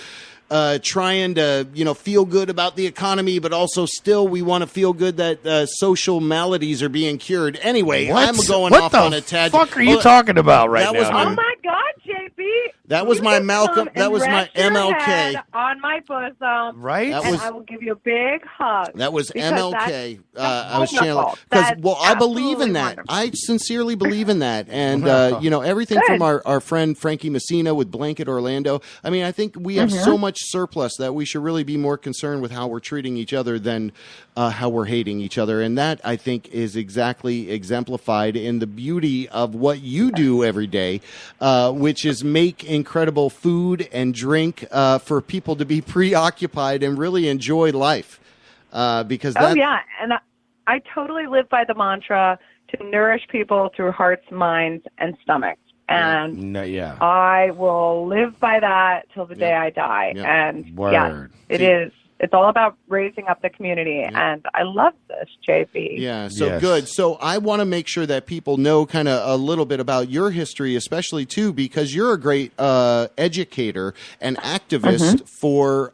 trying to, feel good about the economy, but also still we want to feel good that social maladies are being cured. Anyway, I'm going off on a tangent. What the fuck are you talking about right now? Oh my God, JB! That was my Malcolm. That was my MLK. On my bosom, right? And I will give you a big hug. That was MLK. I was channeling because I believe in that. Wonderful. I sincerely believe in that, and everything from our friend Frankie Messina with Blanket Orlando. I mean, I think we have so much surplus that we should really be more concerned with how we're treating each other than how we're hating each other, and that I think is exactly exemplified in the beauty of what you do every day, which is make incredible food and drink for people to be preoccupied and really enjoy life. Because and I totally live by the mantra to nourish people through hearts, minds, and stomachs. And I will live by that till the day I die. And it is. It's all about raising up the community, and I love this, JB. Yeah, so good. So I want to make sure that people know kind of a little bit about your history, especially, too, because you're a great educator and activist for,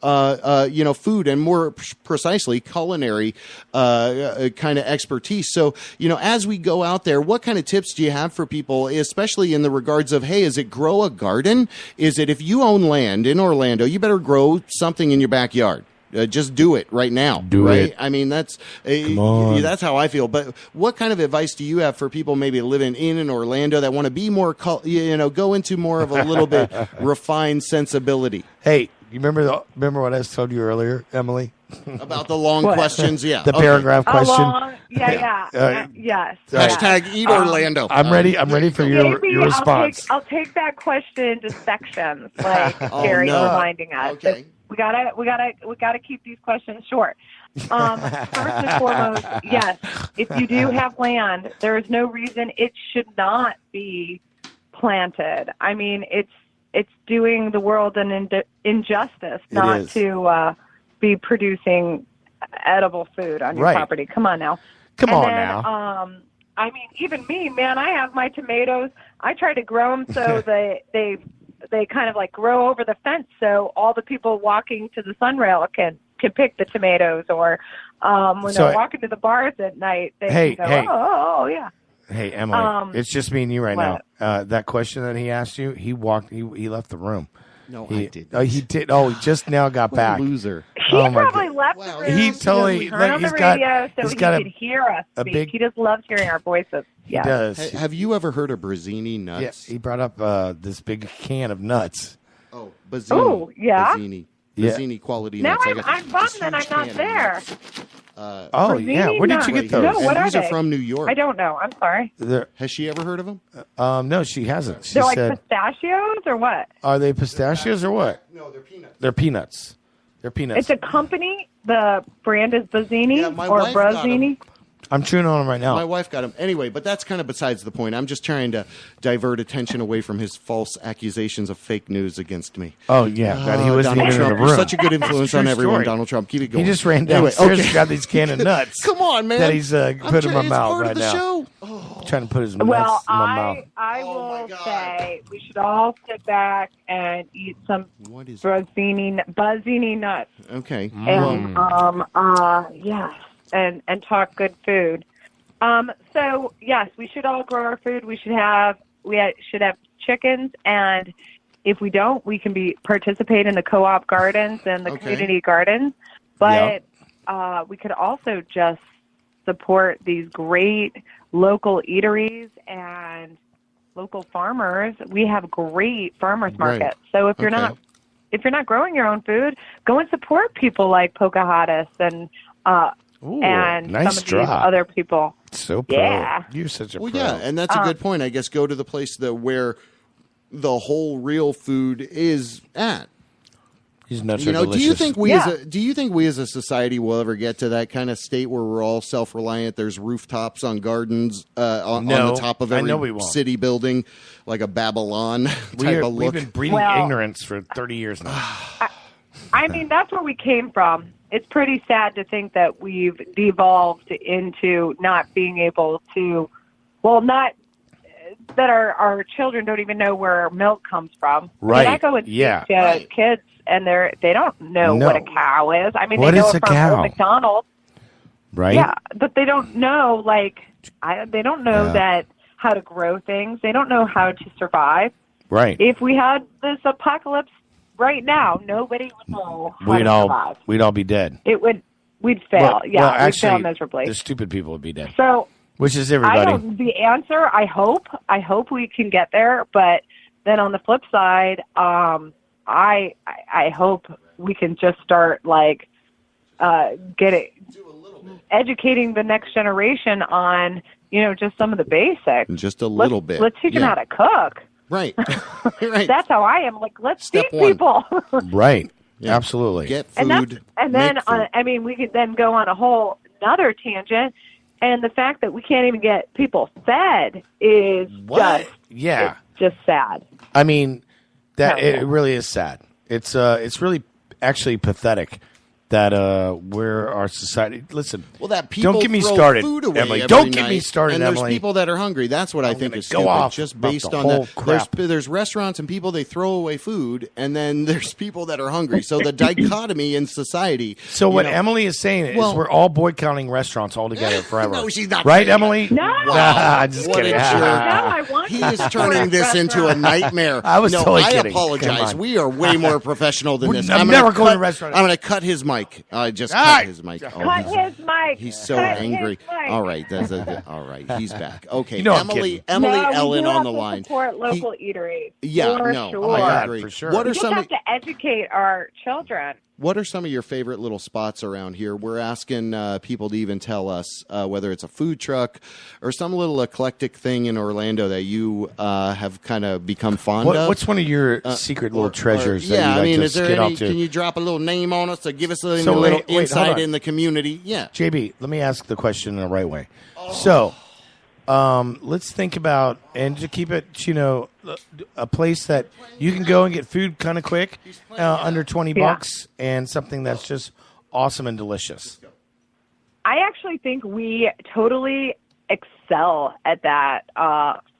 food and more precisely culinary kind of expertise. So, as we go out there, what kind of tips do you have for people, especially in the regards of, hey, is it grow a garden? Is it if you own land in Orlando, you better grow something in your backyard? Just do it right now. Do it. I mean, that's how I feel. But what kind of advice do you have for people maybe living in Orlando that want to be more, go into more of a little bit refined sensibility? Hey, you remember what I told you earlier, Emily? About the long questions, the paragraph question. Yes. Hashtag Eat Orlando. I'm ready. I'm ready for your response. I'll take that question into sections, like Jerry reminding us. Okay. We gotta keep these questions short. First and foremost, yes, if you do have land, there is no reason it should not be planted. I mean, it's doing the world an injustice not to be producing edible food on your property. Come on now. I mean, even me, man, I have my tomatoes. I try to grow them so they kind of grow over the fence, so all the people walking to the sunrail can pick the tomatoes, or when they're walking to the bars at night, they can go, oh yeah. Hey, Emily, it's just me and you right now. That question that he asked you, he left the room. No, I didn't. Oh, he did. Oh, he just now got back. Loser. He probably left the room. He totally. He turned on the radio so he could hear us speak. He just loves hearing our voices. He does. Hey, have you ever heard of Brazzini nuts? Yeah, he brought up this big can of nuts. Oh, Bazzini. Oh, yeah. Bazzini quality now nuts. I'm bummed that I'm not there. Oh, yeah. Where did you get those? No, what these are are they? from New York. I don't know. I'm sorry. Has she ever heard of them? No, she hasn't. She They're like said, pistachios or what? are they pistachios or what? No, they're peanuts. They're peanuts. They're peanuts. It's a company. The brand is Bazzini Yeah, my or wife got 'em. Brazzini. I'm chewing on them right now. My wife got him. Anyway, but that's kind of besides the point. I'm just trying to divert attention away from his false accusations of fake news against me. Oh, yeah. God, he wasn't Donald even Trump, in the room. you're such a good influence on everyone, story. Donald Trump. Keep it going. He just ran Anyway, downstairs okay. and got these can of nuts. Come on, man. That he's put in my it's mouth part right of the now. show. Trying to put his nuts Well, in my mouth. I will say we should all sit back and eat some What is Bazzini nuts. Okay. And yes, and talk good food. So yes, we should all grow our food. We should have chickens, and if we don't, we can participate in the co-op gardens and the community gardens. But we could also just support these great local eateries and local farmers. We have great farmers markets. So if you're not growing your own food, go and support people like Pocahontas and nice some of drop. these other people. So pro. Yeah. You're such a pro. Yeah, and that's a good point. I guess go to the place where the whole real food is at. These nuts are delicious. do you think we as a society will ever get to that kind of state where we're all self-reliant? There's rooftops on gardens on the top of every city building, like a Babylon type of look. We've been breeding ignorance for 30 years now. I mean, that's where we came from. It's pretty sad to think that we've devolved into not being able to, that our children don't even know where milk comes from. Right. I go and speak to kids, and they don't know what a cow is. I mean, they know it from Old McDonald's. Right. Yeah, but they don't know, they don't know that how to grow things. They don't know how to survive. Right. If we had this apocalypse right now, nobody would know how to survive. We'd all be dead. We'd fail. We'd fail miserably. The stupid people would be dead. So, which is everybody. The answer, I hope we can get there. But then on the flip side, I hope we can just start educating the next generation on just some of the basics. Just a little bit. Let's teach them how to cook. Right. Right. That's how I am. Let's Step feed people. Right. Yeah. Absolutely. Get food. And then we could then go on a whole another tangent. And the fact that we can't even get people fed is just sad. I mean, it really is sad. It's really actually pathetic that where our society. Listen, that people don't get me throw started, food away Emily. every Don't get night, me started, and there's Emily. people that are hungry. That's what I think is go stupid. off Just about based the on whole that, crap. there's restaurants and people they throw away food, and then there's people that are hungry. So the dichotomy in society. So what Emily is saying is we're all boycotting restaurants altogether forever. No, she's not. Right, Emily? No. Wow. Just What kidding. a jerk. No, I want He to is turning this into a nightmare. I was totally I kidding. apologize. Come on. We are way more professional than this. I'm never going to a restaurant. I'm going to cut his mic. I just cut his mic. Cut his mic. He's so Cut angry. his mic. All right, all right. He's back. Okay, I'm Emily kidding. Ellen we do on have the to line. Support local eateries. Yeah, for no, sure. I agree. For sure. What We are just some? have to educate our children. What are some of your favorite little spots around here? We're asking people to even tell us whether it's a food truck or some little eclectic thing in Orlando that you have kind of become fond of. What's one of your secret little treasures that you like to is there skid any? off to? Can you drop a little name on us to give us a So little wait, hold insight on. in the community? Yeah. JB, let me ask the question in the right way. So, let's think about, and to keep it, a place that you can go and get food kind of quick, under $20, and something that's just awesome and delicious. I actually think we totally excel at that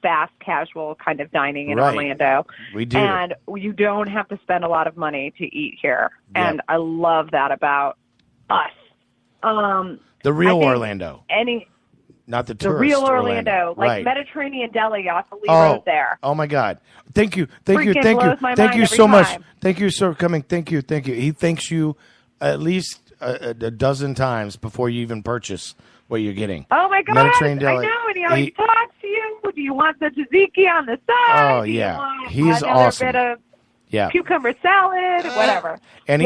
fast casual kind of dining in Orlando. We do. And you don't have to spend a lot of money to eat here. Yep. And I love that about us. The real Orlando. not the the tourist real Orlando, like right. Mediterranean Deli off the Lee Road there. Oh my God! Thank you Freaking blows my thank mind you every so much. time. Thank you for coming. Thank you. He thanks you at least a dozen times before you even purchase what you're getting. Oh my God! Mediterranean Deli. I know, and he always talks to you. Do you want the tzatziki on the side? Oh Do you yeah, want he's another awesome. Bit of cucumber salad, whatever. And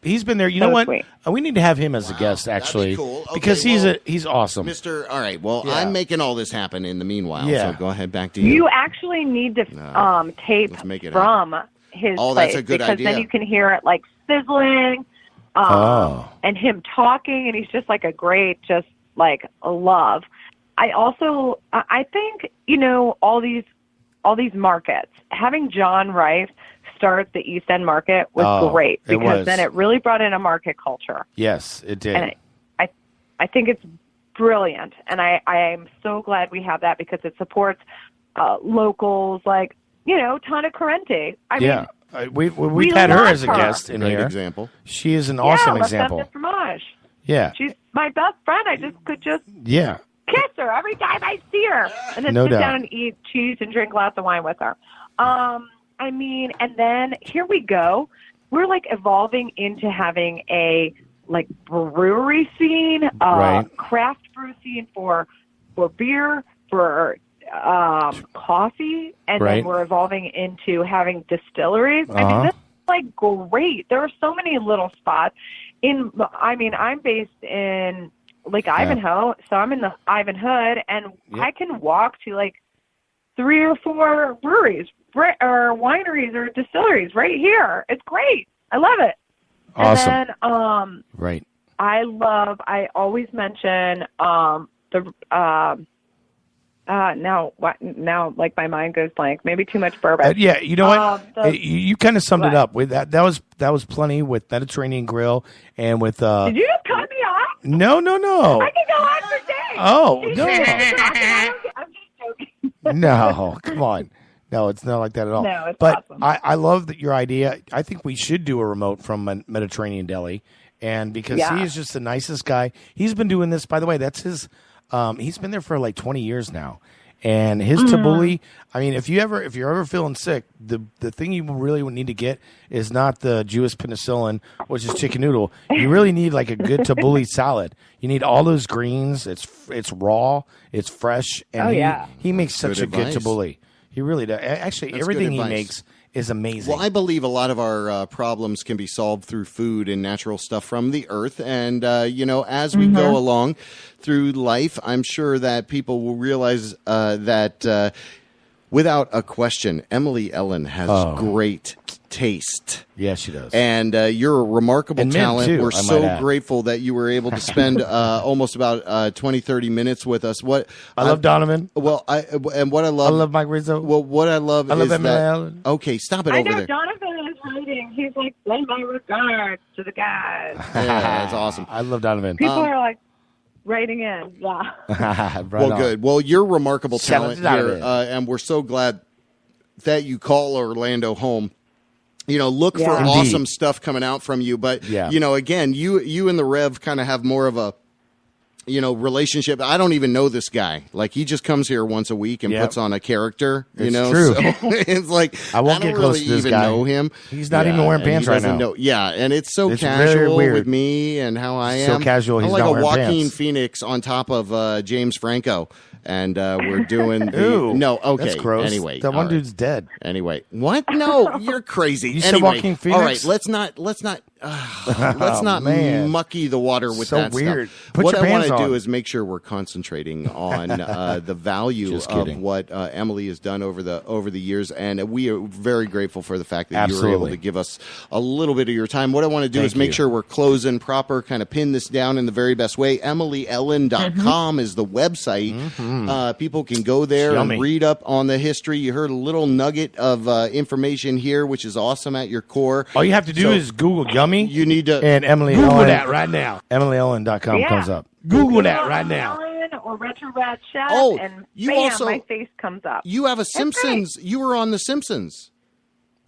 he's been there. You know what? Sweet. We need to have him as a guest actually, cool. Okay, because he's awesome. Mr. All right. Well, I'm making all this happen in the meanwhile. Yeah. So go ahead, back to you. You actually need to tape from his Oh, place that's a good because idea. then you can hear it like sizzling, and him talking, and he's just like a great, just like a love. I think all these markets, having John Rife start the East End Market was great because then it really brought in a market culture. Yes, it did. And I think it's brilliant, and I am so glad we have that because it supports locals like Tana Corrente. I mean, we've had her as a guest in Great here. example. She is an awesome example. Left fromage. Yeah, she's my best friend. I could just yeah. kiss her every time I see her, and then sit down and eat cheese and drink lots of wine with her. I mean, and then here we go. We're like evolving into having a like brewery scene, craft brew scene for beer, for coffee, and then we're evolving into having distilleries. I mean, this is like great. There are so many little spots. I'm based in Lake Ivanhoe, so I'm in the Ivanhoe, and I can walk to like 3 or 4 breweries or wineries or distilleries right here. It's great. I love it. Awesome. And then, right. I always mention now like my mind goes blank. Maybe too much bourbon. Yeah, you know what? You kind of summed it up with that. That was plenty with Mediterranean Grill and with. Did you just cut me off? No. I can go on for days. Oh no! I'm just joking. No, come on. No, it's not like that at all. No, it's but awesome. I love your idea. I think we should do a remote from Mediterranean Deli, and because he is just the nicest guy. He's been doing this, by the way. That's his. He's been there for like 20 years now, and his tabbouleh. I mean, if you're ever feeling sick, the thing you really would need to get is not the Jewish penicillin, which is chicken noodle. You really need like a good tabbouleh salad. You need all those greens. It's raw. It's fresh, and he makes such a good tabbouleh. He really does. Actually, That's everything good he advice. makes is amazing. Well, I believe a lot of our problems can be solved through food and natural stuff from the earth. And, as we go along through life, I'm sure that people will realize that without a question, Emily Ellen has great taste. Yes, she does. And you're a remarkable And men, talent. too, We're I might so add. grateful that you were able to spend almost about 20, 30 minutes with us. I love Donovan. Well, I love Mike Rizzo. Well, what I love is Emily that. Ellen. Okay, stop it I over know there. Donovan is writing. He's like, send my regards to the guys. Yeah, that's awesome. I love Donovan. People are like writing in. Yeah. Right Well, on. good. Well, you're remarkable Shout out talent to Donovan. here, and we're so glad that you call Orlando home. Look for Indeed. awesome stuff coming out from you. But, again, you and the Rev kind of have more of a, relationship. I don't even know this guy. Like, he just comes here once a week and puts on a character, It's true. So it's like, I won't don't get close really to this even guy. know him. He's not even wearing and he pants right doesn't now. and it's so It's very casual weird. with me and how I So am. casual, I'm he's like not a wearing Joaquin pants. Phoenix on top of James Franco. And we're doing the Ew, no. Okay, that's gross. anyway, That one all right. dude's dead. Anyway, what? No, you're crazy. You said anyway, Joaquin all right, Phoenix? let's not man. mucky the water with So that weird. stuff. Put What your I want pants to on. do is make sure we're concentrating on the value Just of kidding. what Emily has done over the years, and we are very grateful for the fact that you were able Absolutely. to give us a little bit of your time. What I want to do Thank is make you. sure we're closing proper, kind of pin this down in the very best way. EmilyEllen.com is the website. People can go there Yummy. and read up on the history. You heard a little nugget of information here, which is awesome at your core. All you have to do So is Google Yummy. you need to and Emily Google Ellen. that right now. EmilyEllen.com Yeah. comes up. Google that right now. Ellen or Retro Rat Chef, Oh, and you bam, also- my face comes up. You have a Simpsons. You were on The Simpsons.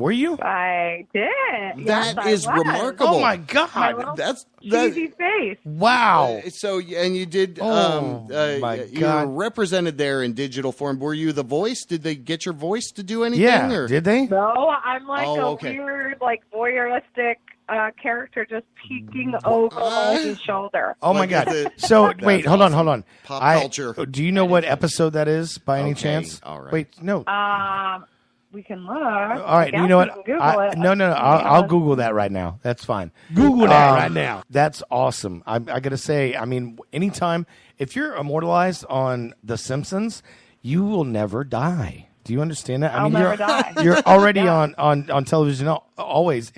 Were you? I did. That is I was. remarkable. Oh my God! My little That's cheesy face. Wow. And you did. My you God. were represented there in digital form. Were you the voice? Did they get your voice to do anything? Yeah. Or? Did they? No, I'm like okay. weird, like voyeuristic character just peeking over Mulder's shoulder. Oh my Like, God! is it- So That's wait, hold on. Pop culture. Do you know what episode that is by any Okay, chance? all right. Wait, no. We can look. All right, you know what? No. I'll Google that right now. That's fine. Google that right now. That's awesome. I got to say, I mean, anytime, if you're immortalized on The Simpsons, you will never die. Do you understand that? I mean, never die. You're already on television always,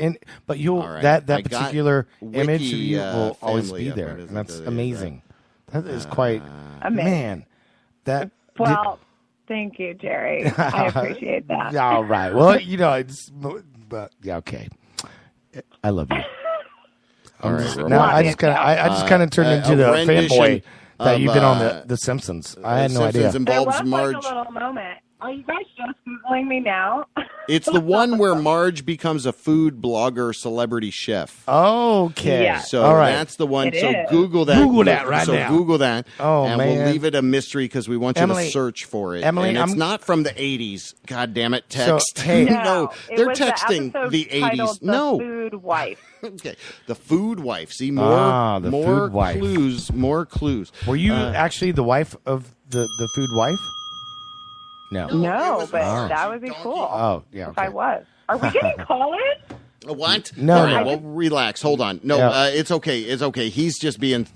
but you'll All right. that I got particular image of Wiki, you will always family be up. there, What is and it? that's amazing. That is quite Amazing. man. That Well, thank you, Jerry. I appreciate that. all right. Well, but yeah, okay. I love you. All right. Now I just kind of turned into the fanboy that you've been on the Simpsons. I had no idea. There Involves was Marge. like a little moment. Are you guys just Googling me now? It's the one where Marge becomes a food blogger, celebrity chef. Okay. Yeah. So all right. that's the one. It So is. Google that. Google that right so now. Google that. Oh, and man. we'll leave it a mystery because we want you Emily- to search for it. Emily, and it's I'm- not from the 80s. God damn it, So, text. hey- no, it they're was texting the, the 80s. titled The No. Food Wife. Okay. The food wife. See, more the more food wife. clues. More clues. Were you actually the wife of the food wife? No. No, but that would be cool. Oh, yeah. If I Okay. was. Are we getting callers? What? No, All right, no. well, relax. Hold on. No, Yeah. it's okay. It's okay. He's just being.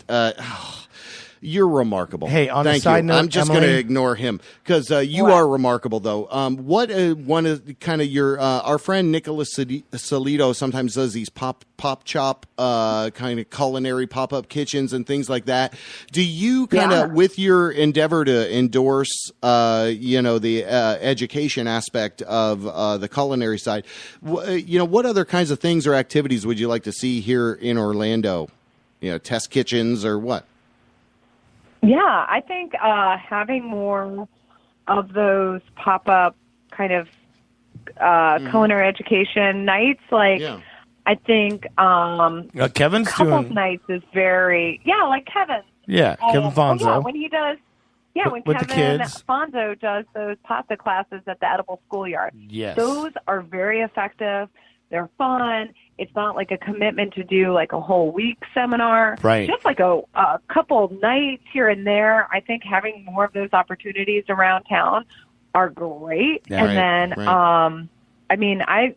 You're remarkable. Hey, on a Thank side you. note, I'm just Emily- going to ignore him because you What? are remarkable, though. What one of kind of your our friend Nicholas Salito sometimes does these pop chop kind of culinary pop up kitchens and things like that. Do you kind of with your endeavor to endorse the education aspect of the culinary side? What other kinds of things or activities would you like to see here in Orlando? Test kitchens or what? Yeah, I think having more of those pop-up kind of culinary education nights, like I think Kevin's couples doing. nights is very like Kevin. Yeah, Kevin Fonzo. Yeah, when he does. Yeah, when With the Kevin kids. Fonzo does those pasta classes at the Edible Schoolyard. Yes. Those are very effective. They're fun. It's not like a commitment to do like a whole week seminar. Right. Just like a couple nights here and there. I think having more of those opportunities around town are great. Yeah, and right, then, I mean, I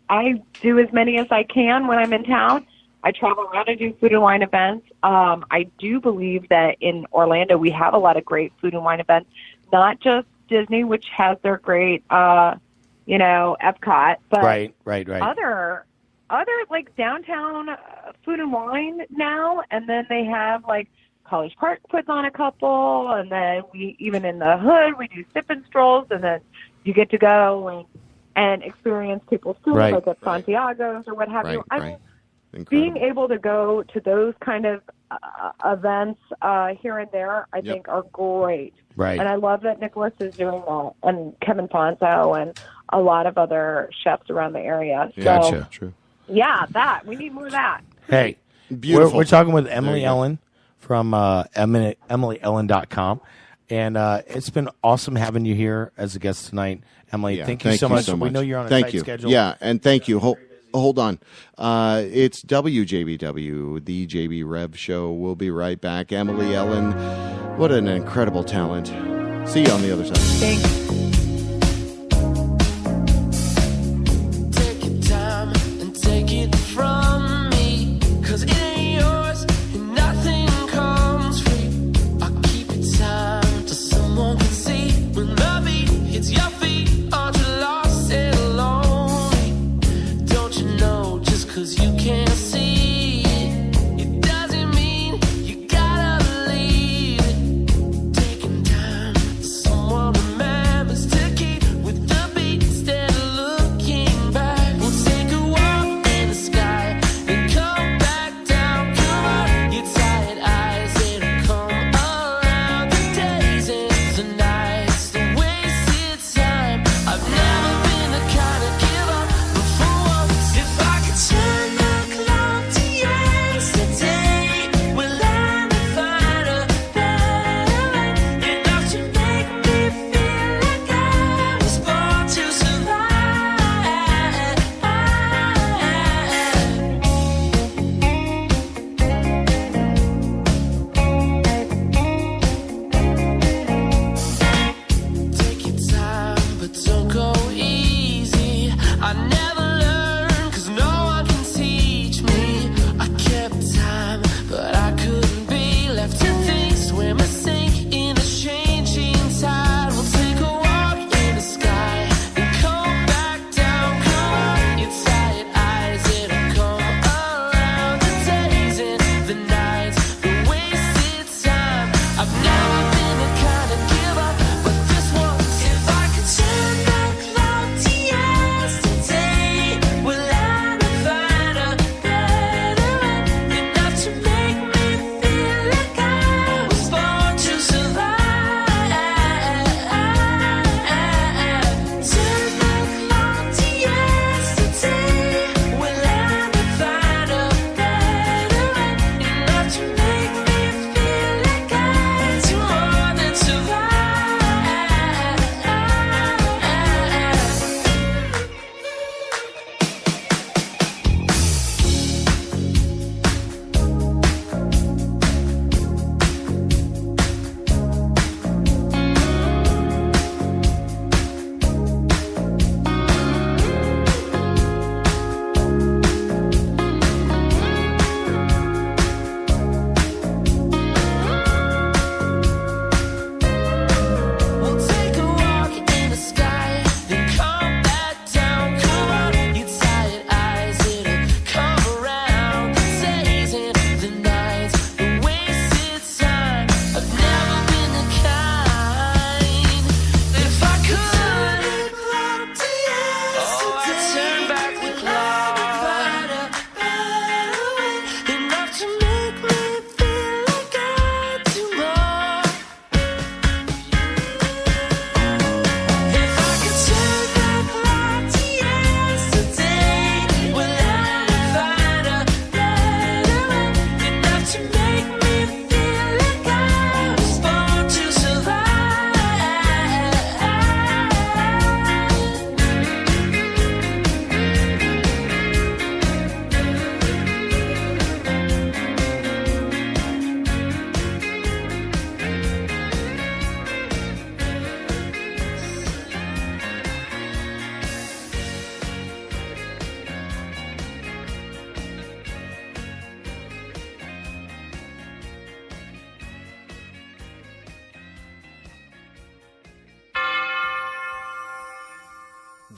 do as many as I can when I'm in town. I travel around and do food and wine events. I do believe that in Orlando we have a lot of great food and wine events, not just Disney, which has their great, Epcot, but Right. other like downtown food and wine now, and then they have like College Park puts on a couple, and then we even in the hood we do sip and strolls, and then you get to go and experience people's food like at Santiago's or what have you. I mean, being able to go to those kind of events here and there, I think are great. Right. And I love that Nicholas is doing that, and Kevin Fonzo and a lot of other chefs around the area. Gotcha. True. Yeah, that. We need more of that. Hey, Beautiful. We're talking with Emily Ellen from EmilyEllen.com. And it's been awesome having you here as a guest tonight. Emily, Yeah, thank you so much. We know you're on a tight schedule. Yeah, and thank you. Hold on. It's WJBW, the JB Rev Show. We'll be right back. Emily Ellen, what an incredible talent. See you on the other side. Thanks. Take your time and take it from me, 'cause it ain't yours and nothing comes free. I'll keep your time till someone can see. When the beat hits your feet, aren't you lost and lonely? Don't you know just 'cause you can't see it, it doesn't mean you gotta believe it. Taking time, someone remembers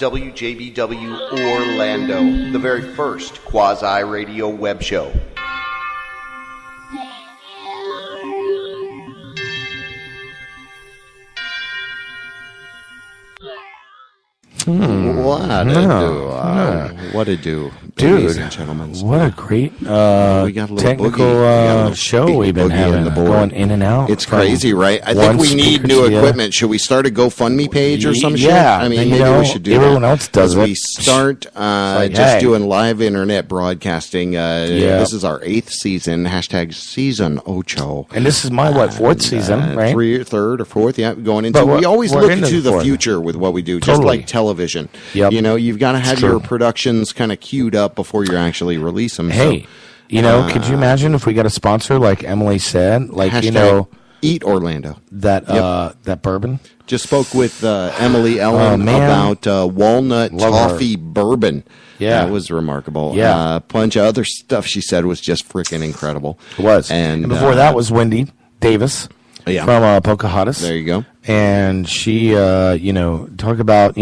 WJBW Orlando, the very first quasi-radio web show. What a do, dude! Ladies and gentlemen. What a great we got a little technical show we've been having, going in and out. It's crazy, right? I think we need new equipment. Should we start a GoFundMe page or some shit? Yeah, I mean, maybe we should do everyone that. else does it. We start just doing live internet broadcasting. This is our 8th season. # season ocho. And this is my 4th season, right? 3rd or 4th, yeah. Going into. We always look into the future with what we do, just like television. Yep. You know, you've got to have your productions kind of queued up before you actually release them. Hey, could you imagine if we got a sponsor like Emily said, like Eat Orlando. That bourbon. Just spoke with Emily Ellen about walnut toffee bourbon. Yeah, that was remarkable. Yeah, a bunch of other stuff she said was just freaking incredible. It was. And before that was Wendy Davis from Pocahontas. There you go. And she, talk about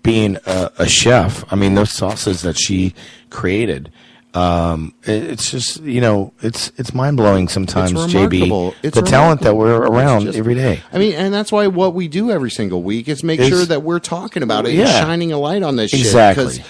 being a chef. I mean, those sauces that she created. It's just it's mind blowing sometimes, JB. The talent that we're around every day. I mean, and that's why what we do every single week is make sure that we're talking about it and shining a light on this shit. Because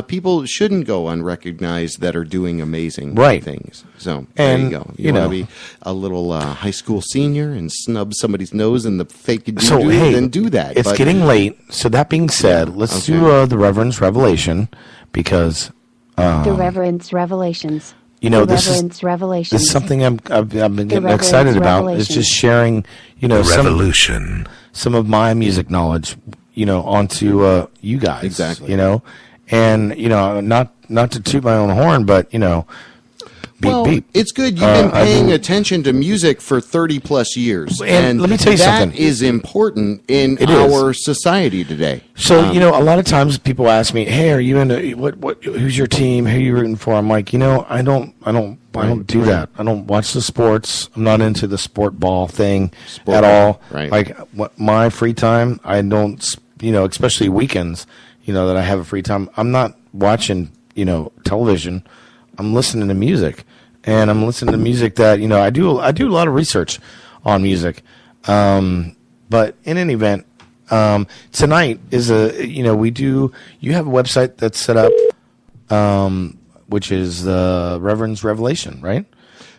people shouldn't go unrecognized that are doing amazing things. So there you go. You want to be a little high school senior and snub somebody's nose in the fake then do that. It's getting late. So that being said, let's do the Reverend's Revelation because. The Reverend's Revelations. This is something I've been getting excited about. It's just sharing, some of my music knowledge, onto you guys. Exactly. And not to toot my own horn, but beep. It's good. You've been paying attention to music for 30 plus years, and let me tell you something. That is important in our society today. So a lot of times people ask me, "Hey, are you into what? Who's your team? Who are you rooting for?" I'm like, I don't do that. I don't watch the sports. I'm not into the sport ball thing at all. Right. Like my free time, I don't. Especially weekends. That I have a free time. I'm not watching. Television. I'm listening to music, and I'm listening to music that I do a lot of research on music. But in any event, tonight is you have a website that's set up, which is the Reverend's Revelation, right?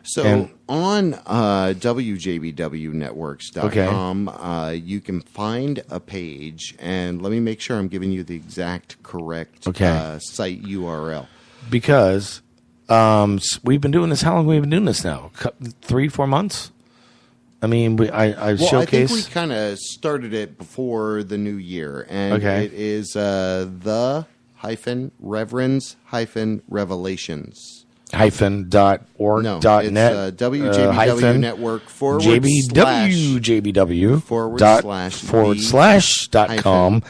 So on WJBWnetworks.com, you can find a page, and let me make sure I'm giving you the exact correct site URL. Because we've been doing this. How long have we been doing this now? 3-4 months? I mean, I showcase. I think we kind of started it before the new year, and it is the Reverends -revelations.org.net. No, it's WJBW Network /JBW/.com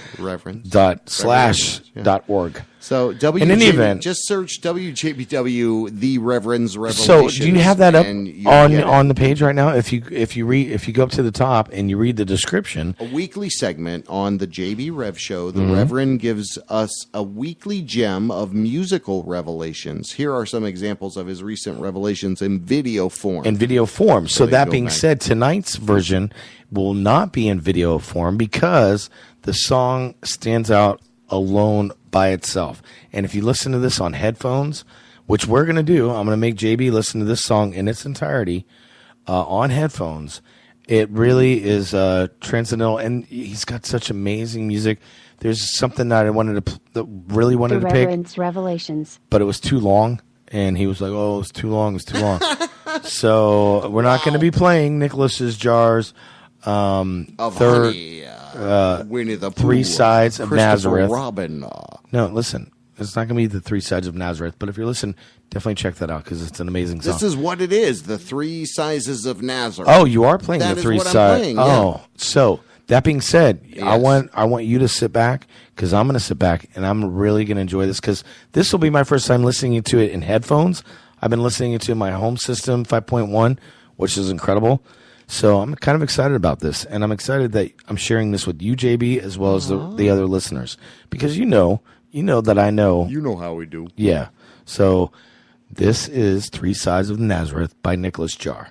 // So in any event, just search WJBW The Reverend's Revelations. So do you have that up on the page right now? If you go up to the top and you read the description, a weekly segment on the JB Rev Show, the Reverend gives us a weekly gem of musical revelations. Here are some examples of his recent revelations in video form. So that being said, tonight's version will not be in video form because the song stands out alone by itself. And if you listen to this on headphones, which we're going to do, I'm going to make JB listen to this song in its entirety on headphones. It really is transcendental, and he's got such amazing music. There's something that I really wanted to pick. Reverend's Revelations. But it was too long, and he was like, "Oh, it's too long. So we're not going to be playing Nicholas's Jars. Winnie the Pooh, 3 Sides of Nazareth. Robin. No, listen. It's not going to be the 3 Sides of Nazareth, but if you're listening, definitely check that out because it's an amazing song. This is what it is, the 3 Sizes of Nazareth. Oh, you are playing the 3 Sides. Yeah. So that being said, yes. I want you to sit back because I'm going to sit back and I'm really going to enjoy this because this will be my first time listening to it in headphones. I've been listening to it in my home system 5.1, which is incredible. So I'm kind of excited about this, and I'm excited that I'm sharing this with you, JB, as well as the other listeners, because you know that I know. You know how we do. Yeah. So this is Three Sides of Nazareth by Nicholas Jar.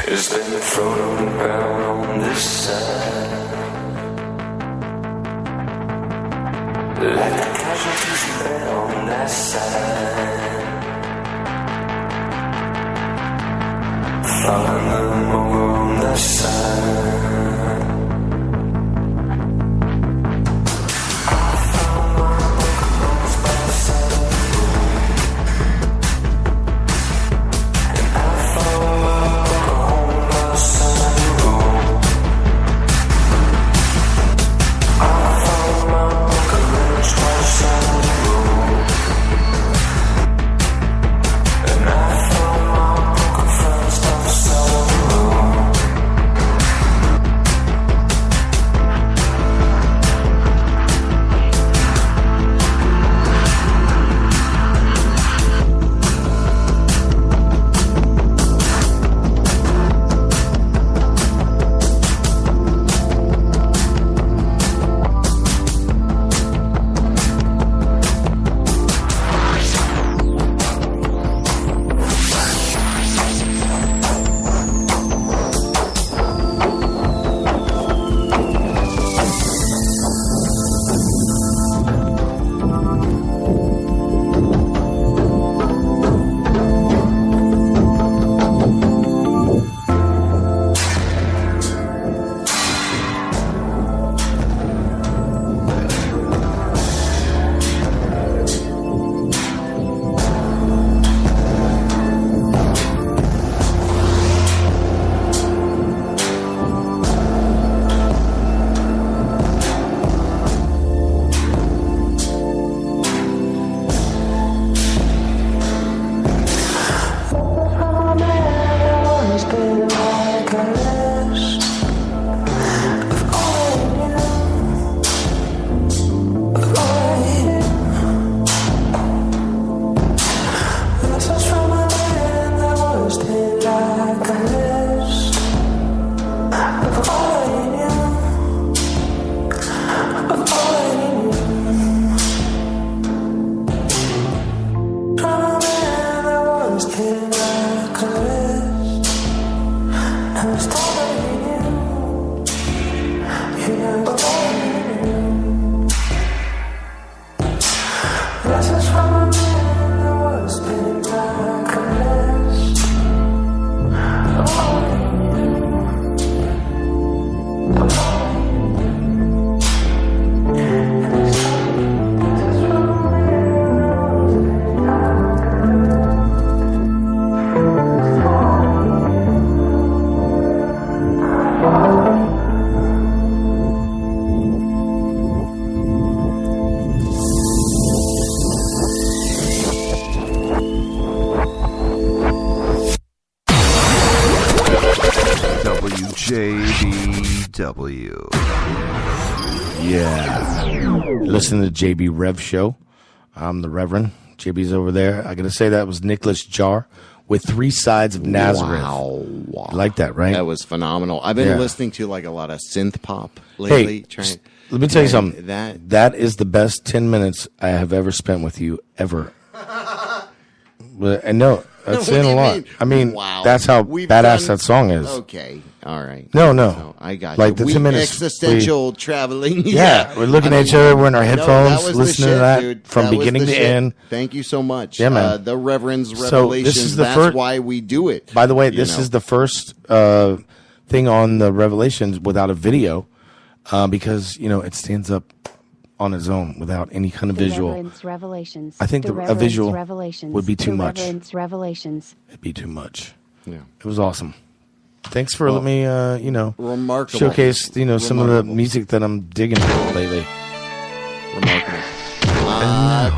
It's been thrown on the ground on this side. Like the casualties lay on that side. Find them over on that side. WJBW. Yeah. Listen to the JB Rev Show. I'm the Reverend. JB's over there. I got to say that was Nicholas Jar with Three Sides of Nazareth. Wow. You like that, right? That was phenomenal. I've been listening to like a lot of synth pop lately. Hey, let me tell you something. That is the best 10 minutes I have ever spent with you, ever. And no, that's saying a lot. I mean, that's how badass that song is. Okay. All right. No. So I got like you. The 10 minutes. Existential traveling. Yeah, we're looking at each other. We're in our headphones, listening to that dude. from That beginning to end. Thank you so much. Yeah, man. The Reverend's So Revelations. this is the That's why we do it. By the way, this is the first thing on the Revelations without a video, because it stands up on its own without any kind of visual. Revelations. I think a visual would be too much. Revelations. It'd be too much. Yeah, it was awesome. Thanks for letting me, remarkable. Showcase, some of the music that I'm digging lately. Remarkable.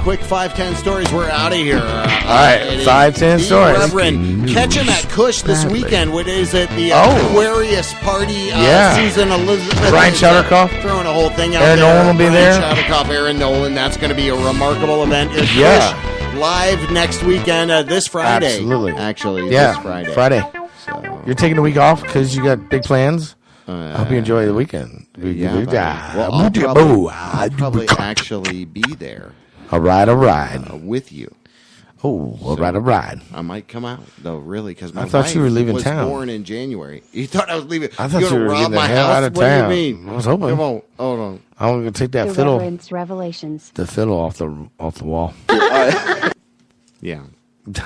Quick 5-10 stories. We're out of here. All right, 5-10 stories. Reverend, catch him at Cush this weekend. What is it? The Aquarius party. Susan Elizabeth. Brian Shutterkoff. Throwing a whole thing out Aaron there. Nolan will be there. Shutterkoff, Aaron Nolan. That's going to be a remarkable event. Cush live next weekend, this Friday. Absolutely. Actually, this Friday. So. You're taking a week off because you got big plans? I hope you enjoy the weekend. I'll probably actually be there. All right. With you. Oh, all right. I might come out, though, really, because my I thought wife you were leaving was town. born in January. You thought I was leaving? I thought you were rob getting my the hell house? out of What town. do you mean? I was hoping. Come on, hold on. I'm going to take that The fiddle. Reverend's Revelations. The fiddle off the wall. Yeah.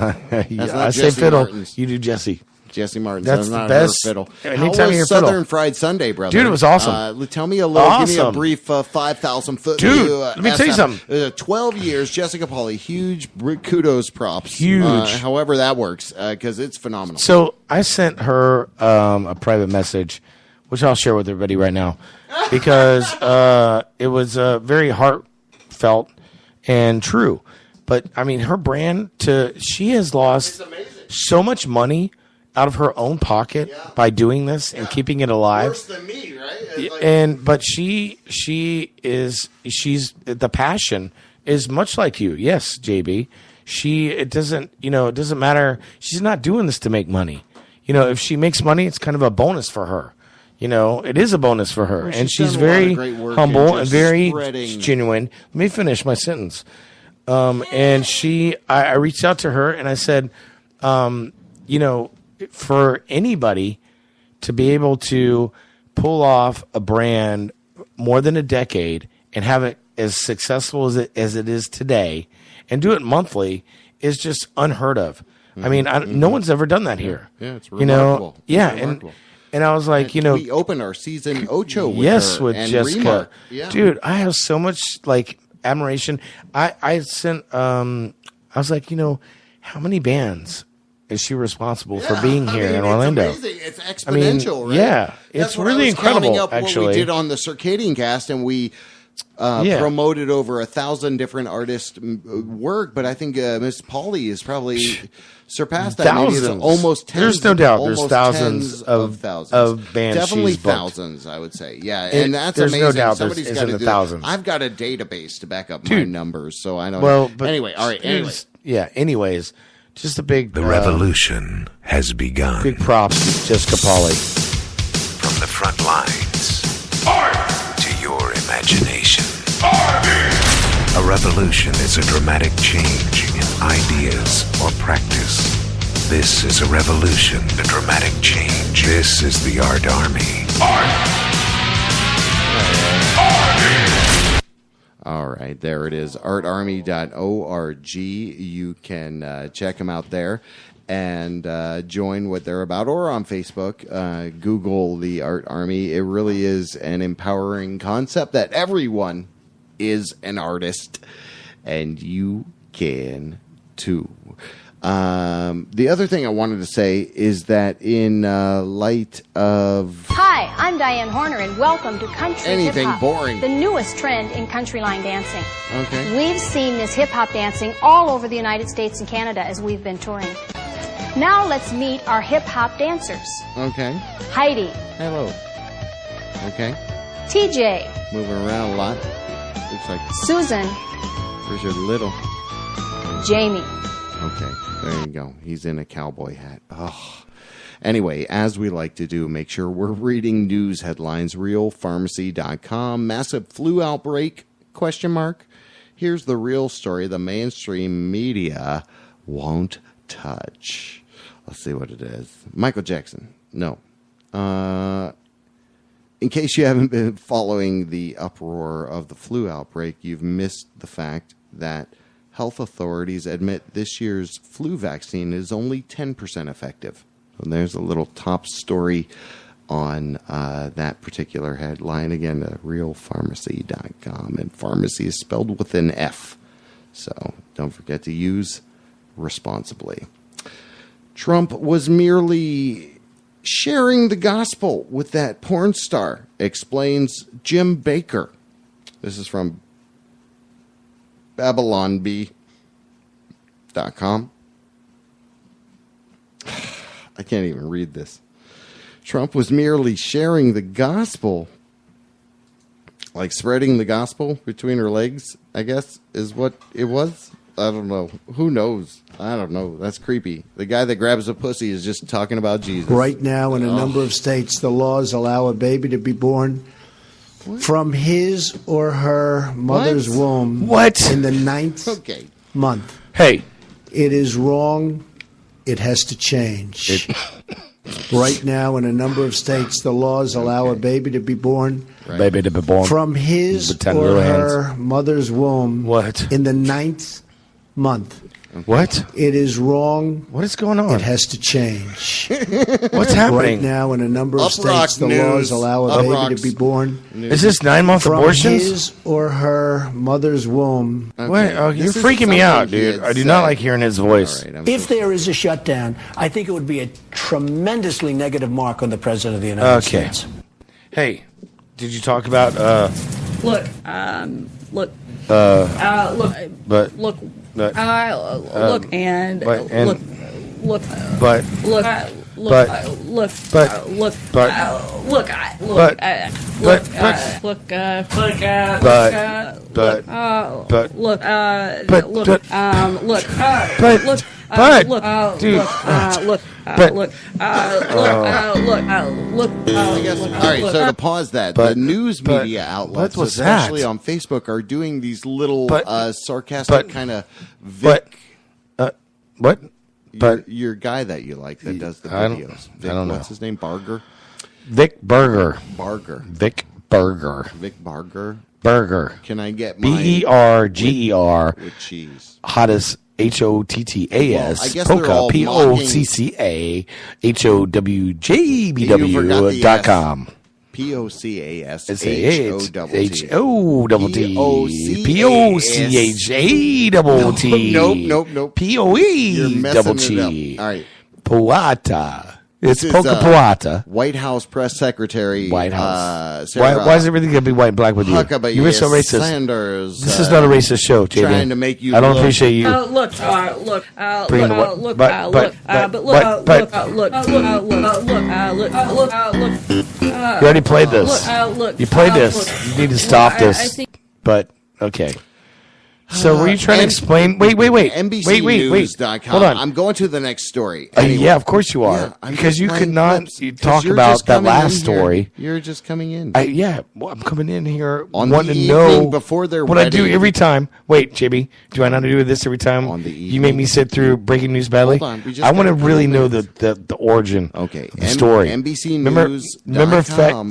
I say fiddle. Martin's. You do Jesse. Jesse Martin. That's not the best. her fiddle. Anytime How was you hear Southern fiddle. Fried Sunday, brother? Dude, it was awesome. Tell me a little. Awesome. Give me a brief 5,000 foot Dude, view. let me tell you something. 12 years, Jessica Pauly. Huge kudos, props. Huge. However that works, because it's phenomenal. So I sent her a private message, which I'll share with everybody right now, because it was very heartfelt and true. But I mean, her brand she has lost so much money out of her own pocket by doing this and keeping it alive. Worse than me, right? But she's the passion is much like you. Yes, JB. It doesn't matter. She's not doing this to make money. If she makes money, it's kind of a bonus for her. It is a bonus for her. Well, and she's done a lot of very great work humble in and just very spreading- genuine. Let me finish my sentence. And I reached out to her and I said, for anybody to be able to pull off a brand more than a decade and have it as successful as it is today and do it monthly is just unheard of. I mean, no one's ever done that here. Yeah, it's remarkable. And I was like, we opened our season Ocho with her with and Jessica. Remark. Yeah. Dude, I have so much admiration. I sent I was like, how many bands is she responsible for being here in Orlando? It's amazing. It's exponential, right? Yeah, That's it's what really I was incredible. counting up Actually, what we did on the Circadian Cast, and we promoted over 1,000 different artists' work. But I think Miss Polly is probably surpassed that. Thousands. Maybe it's almost tens. There's no doubt. There's almost thousands tens of thousands. of bands. Definitely she's booked. thousands, I would say. Yeah, and that's there's amazing. no doubt. Somebody's There's got to in the do thousands. I've got a database to back up my Dude. numbers, so I know. Well, but anyway, all right. Anyway, Anyways, just a big. The revolution has begun. Big props to Jessica Pauly. From the front lines to your imagination. A revolution is a dramatic change in ideas or practice. This is a revolution, a dramatic change. This is the Art Army. All right, there it is, artarmy.org. You can check them out there and join what they're about, or on Facebook. Google the Art Army. It really is an empowering concept that everyone is an artist, and you can too. The other thing I wanted to say is that in light of Hi, I'm Diane Horner, and welcome to Country Anything Hip-Hop, boring. the newest trend in country line dancing. Okay. We've seen this hip-hop dancing all over the United States and Canada as we've been touring. Now let's meet our hip-hop dancers. Okay. Heidi, Hello. Okay. TJ, Moving around a lot. Looks like Susan, where's your little? Jamie. Okay, there you go. He's in a cowboy hat. Oh. Anyway, as we like to do, make sure we're reading news headlines. RealPharmacy.com. Massive flu outbreak? ? Here's the real story the mainstream media won't touch. Let's see what it is. Michael Jackson. No. In case you haven't been following the uproar of the flu outbreak, you've missed the fact that health authorities admit this year's flu vaccine is only 10% effective. So there's a little top story on that particular headline. Again, realpharmacy.com. And pharmacy is spelled with an F. So don't forget to use responsibly. Trump was merely sharing the gospel with that porn star, explains Jim Baker. This is from BabylonBee.com. I can't even read this. Trump was merely sharing the gospel, like spreading the gospel between her legs, I guess, is what it was. I don't know. Who knows? I don't know. That's creepy. The guy that grabs a pussy is just talking about Jesus. Right now, in a number of states, the laws allow a baby to be born from his or her mother's womb in the 9th month. Hey. It is wrong. It has to change. Right now, in a number of states, the laws allow a baby to be born from his or her mother's womb in the 9th month. What? It is wrong. What is going on? It has to change. What's happening? Right now, in a number of states, the laws allow a baby to be born. Is this 9-month from abortions? his or her mother's womb. Wait, you're freaking me out, dude. I do not like hearing his voice. If there is a shutdown, I think it would be a tremendously negative mark on the President of the United States. Hey, did you talk about Look, look, and I guess. All right, so to pause that, the news media outlets, especially on Facebook, are doing these little sarcastic kind of Vic. What? Your guy that you like that does the videos. Vic, I don't know. What's his name? Barger? Vic Berger. Vic Barger. Burger. Can I get my BERGER with cheese? Hottest HOTTAS. Well, I guess they're all POCCA HOWJBW.com. POCAS Nope. POE. All right. Poata. It's This is, Poca Poata. White House Press Secretary. White House. Sarah Why is everything going to be white and black with you? Huckabee You were so racist. Sanders, This is not a racist show, JB. trying to make you I don't look- appreciate you. look, Bringing the what? You already played this. You played this. You need to stop this. But, okay. So were you trying to explain? Wait. NBCnews.com. Hold on. I'm going to the next story. Anyway. Yeah, of course you are. I'm because just you playing could not clips. talk You're about just that coming last in story. Here. You're just coming in. Well, I'm coming in here On wanting the to know evening before they're what I do ready. every time. Wait, JB, do I not do this every time? On the you make me sit through breaking news badly. Hold on, we just I want to got a really couple know the origin. Okay. Of the story. NBCnews.com. Remember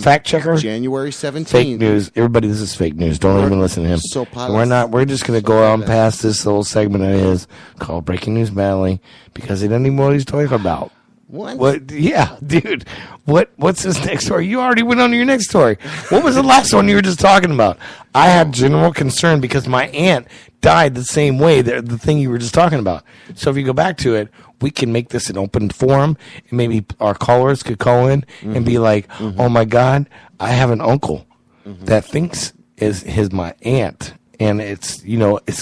fact checker? January 17th. Fake news. Everybody, this is fake news. Don't even listen to him. So We're not. We're just going to go on past this little segment of his called Breaking News Badly because he doesn't even know what he's talking about. What? Yeah, dude. What's this next story? You already went on to your next story. What was the last one you were just talking about? I had general concern because my aunt died the same way, the thing you were just talking about. So if you go back to it, we can make this an open forum, and maybe our callers could call in and be like, oh my God, I have an uncle that thinks is my aunt, and it's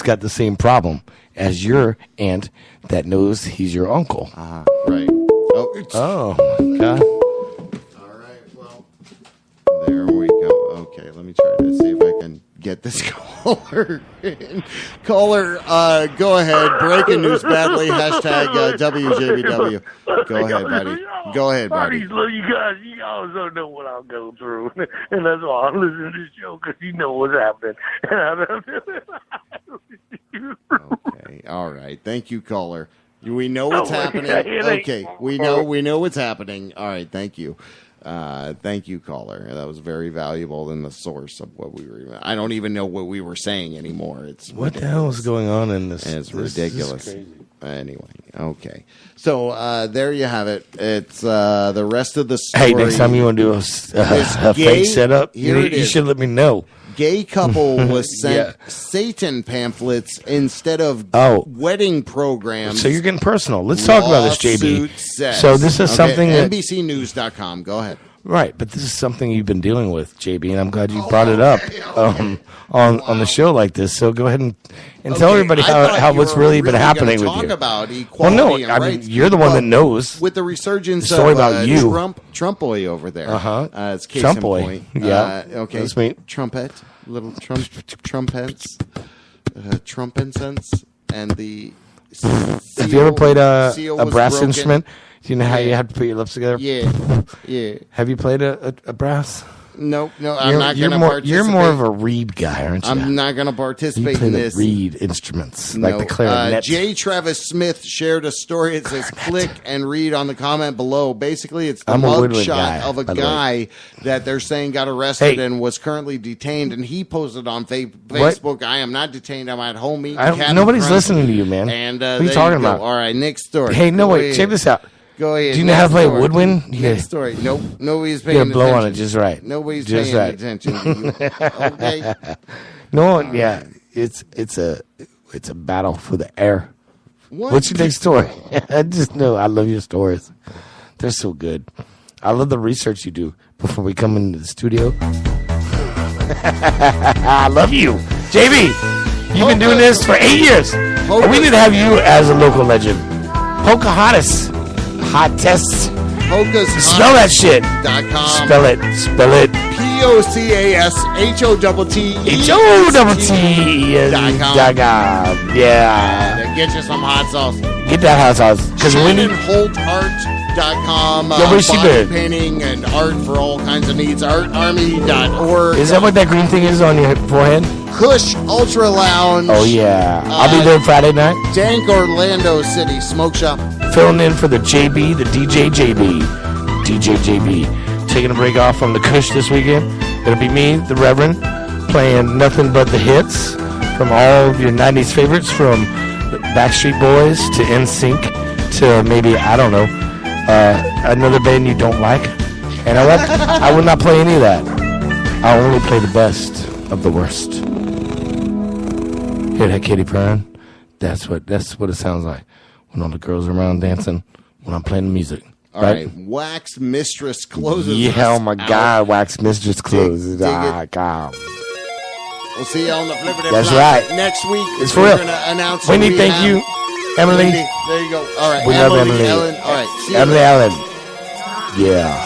got the same problem as your aunt that knows he's your uncle. Right. Oh, my God. All right, well, there we go. Okay, let me try to see if I can get this caller in. Caller, go ahead. Breaking News Badly, hashtag WJBW. Go ahead, buddy. Go ahead, buddy. Look, you guys, you always don't know what I'll go through. And that's why I listen to this show, because you know what's happening. And I don't Okay, all right. Thank you, caller. We know what's happening. It ain't- Okay, we know what's happening. All right, thank you. Thank you, caller. That was very valuable in the source of what we were. I don't even know what we were saying anymore. It's what ridiculous. the hell is going on in this? It's this ridiculous. is crazy. Anyway, okay. So there you have it. It's the rest of the story. Hey, next time you want to do a fake setup, you should let me know. Gay couple was sent Satan pamphlets instead of wedding programs. So you're getting personal. Let's talk about this, JB. Says. So this is something that NBCnews.com. Go ahead. Right, but this is something you've been dealing with, JB, and I'm glad you brought it up on the show like this. So go ahead and tell everybody how what's really been happening with you. About equality and I rights. mean, you're the one that knows. With the resurgence story of about you. Trump boy over there. It's case Trump in boy. Point. Yeah. Okay. That's me. Trumpet. Little trumpets. Trumpets. And the Have you ever played a brass broken. instrument? Do you know how you have to put your lips together? Yeah. Have you played a brass? No, I'm not going to participate. You're more of a reed guy, aren't you? I'm not going to participate you play in the this. reed instruments, like the clarinet. J. Travis Smith shared a story. It says, click and read on the comment below. Basically, it's the mugshot of a guy that they're saying got arrested and was currently detained, and he posted on Facebook, I am not detained. I'm at home eating cat. Nobody's listening to you, man. And what are you talking about? All right, next story. Hey, no, wait, check this out. Go ahead. Do you know how to play woodwind? Next story. Nope. Nobody's paying attention. You gotta blow on it just right. Nobody's just paying right. attention to you. Okay. No, yeah. It's a battle for the air. What's your next story? I just know I love your stories. They're so good. I love the research you do before we come into the studio. I love you. JB, you've been doing this for 8 years. We need to have you as a local legend. Pocahontas. Hot tests. Spell that shit. Spell it. POCASHOTTEST.com. Yeah. Get you some hot sauce. Get that hot sauce. Because ShannonHoltArt.com. body painting and art for all kinds of needs. Artarmy.org. Is that what that green thing is on your forehead? Kush Ultra Lounge. Oh, yeah. I'll be there Friday night. Dank Orlando City Smoke Shop. Filling in for the JB, the DJ JB. DJ JB. Taking a break off from the Kush this weekend. It'll be me, the Reverend, playing nothing but the hits from all of your 90s favorites, from Backstreet Boys to NSYNC to maybe, I don't know, another band you don't like. And I will not play any of that. I'll only play the best of the worst. Hear that kitty purring? That's what it sounds like when all the girls are around dancing when I'm playing the music. All right. Wax Mistress closes. Yeah, oh my God, Wax Mistress closes. God. We'll see you on the Flippity That's Flop right. next week. It's for real. We're going to announce. Wendy, thank you. Emily. Wendy, there you go. All right. We love Emily. Ellen. All right. See you Emily later. Allen. Yeah.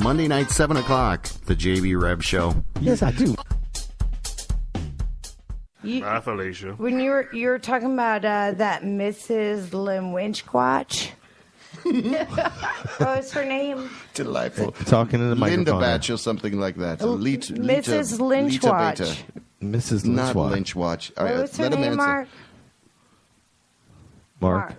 Monday night, 7 o'clock, the JB Reb Show. Yes, I do. Bye, Felicia. When you were talking about that Mrs. Limwinchquatch. What was her name? Delightful. Talking to the microphone. Linda Batch or something like that. Mrs. Lynchwatch. Mrs. Not Lynchwatch. Lynchwatch. What was her name, Mark? Mark.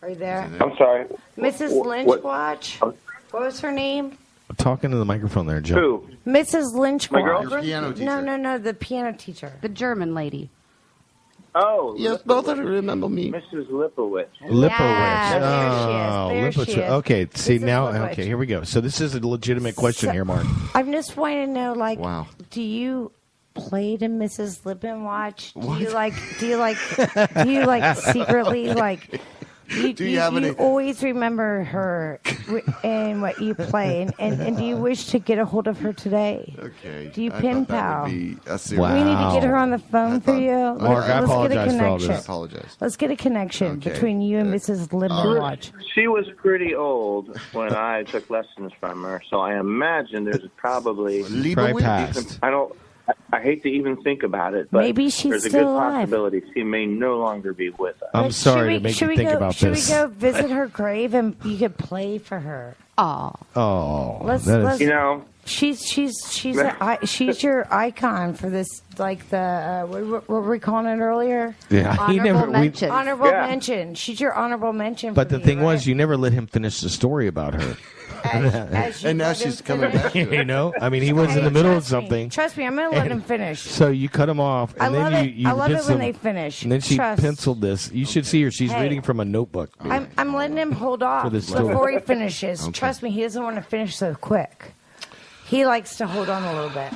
Are you there? I'm sorry. Mrs. Lynchwatch. What was her name? Talking to the microphone there, Joe. Who? Mrs. Lynchwatch. My girlfriend? Your piano teacher. No, the piano teacher. The German lady. Oh. Yes, both of you remember me. Mrs. Lipowitz. Lipowitz. There she is. Okay, see Mrs. now. Lipowitz. Okay, here we go. So this is a legitimate question here, Mark. I'm just wanting to know, like, Wow. do you play to Mrs. Lippenwatch? What? Do you like secretly like? Do you have any? always remember her and what you play, and do you wish to get a hold of her today? Okay. Do you I pen thought that pal? would be a serious- Wow. We need to get her on the phone for you. Mark, I Let's get a apologize for all connection. this. I apologize. Let's get a connection Okay. between you and Mrs. Lippenwatch. She was pretty old when I took lessons from her, so I imagine there's probably Probably passed. I hate to even think about it, but Maybe she's there's a still good alive. possibility she may no longer be with us. I'm sorry to make you think about should this. we go visit her grave and you could play for her? Oh, Let's You know, she's your icon for this, like the what were we calling it earlier? Yeah, he never. Honorable mention. She's your honorable mention. But for the me, thing right? was, you never let him finish the story about her. And now she's coming back to it. You know, I mean, he was in the middle of something. Trust me, I'm going to let him finish. So you cut him off, and I then love you, it. you I love did it some, when they finish. And then she Trust. penciled this. You should see her. She's Hey. reading from a notebook. I'm letting him hold off For the story. before he finishes. Okay. Trust me, he doesn't want to finish so quick. He likes to hold on a little bit.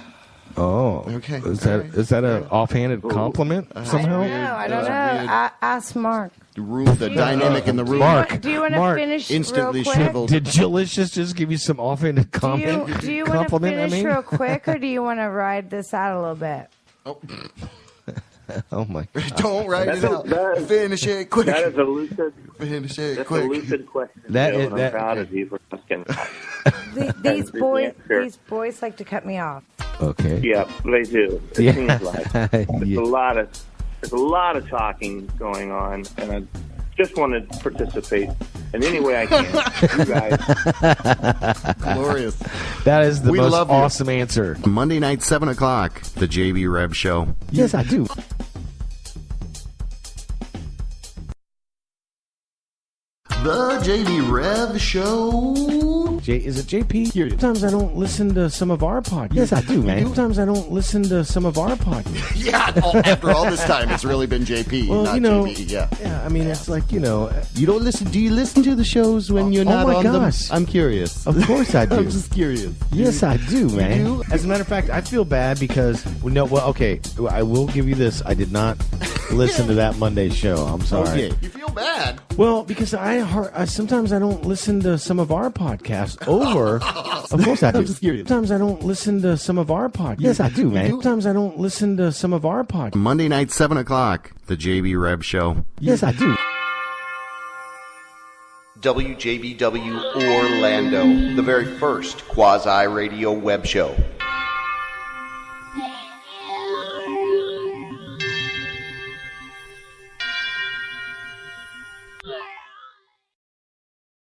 Oh, okay. Is that an offhanded compliment somehow? I don't know. Ask Mark. The dynamic in the room. Mark, Do you want to Mark, finish instantly real quick? shriveled. Did Delicious just give you some offhanded comment? Do you want to compliment? finish I mean, real quick, or do you want to ride this out a little bit? oh my God! Don't write That's it out. Finish it quick. that is a lucid, Finish it that's quick. a lucid question. That Joe, is- and that- I'm proud of you for asking. These boys, Sure. these boys like to cut me off. Okay. Yeah, they do. It Yeah. seems like there's Yeah. a lot of talking going on, and I just want to participate in any way I can. You guys, Glorious. That is the We most love you. awesome answer. Monday night, 7 o'clock, the JB Reb Show. Yes, I do. The JB Reb Show. Is it JP? Sometimes I don't listen to some of our podcasts. Yes, I do, man. Sometimes I don't listen to some of our podcasts. Yeah, after all this time, it's really been JP, Well, not you know, JB. Yeah. Yeah, I mean, it's like, you know. You don't listen. Do you listen to the shows when you're not my on gosh. them? I'm curious. Of course I do. I'm just curious. Yes, I do, man. do? As a matter of fact, I feel bad because okay, I will give you this. I did not listen to that Monday show. I'm sorry. Okay. You feel bad? Well, because I sometimes I don't listen to some of our podcasts over. Of course I do. I'm just curious. Sometimes I don't listen to some of our podcasts. Yes, I do, man. Sometimes I don't listen to some of our podcasts. Monday night, 7 o'clock, the JB Reb Show. Yes, I do. WJBW Orlando, the very first quasi-radio web show.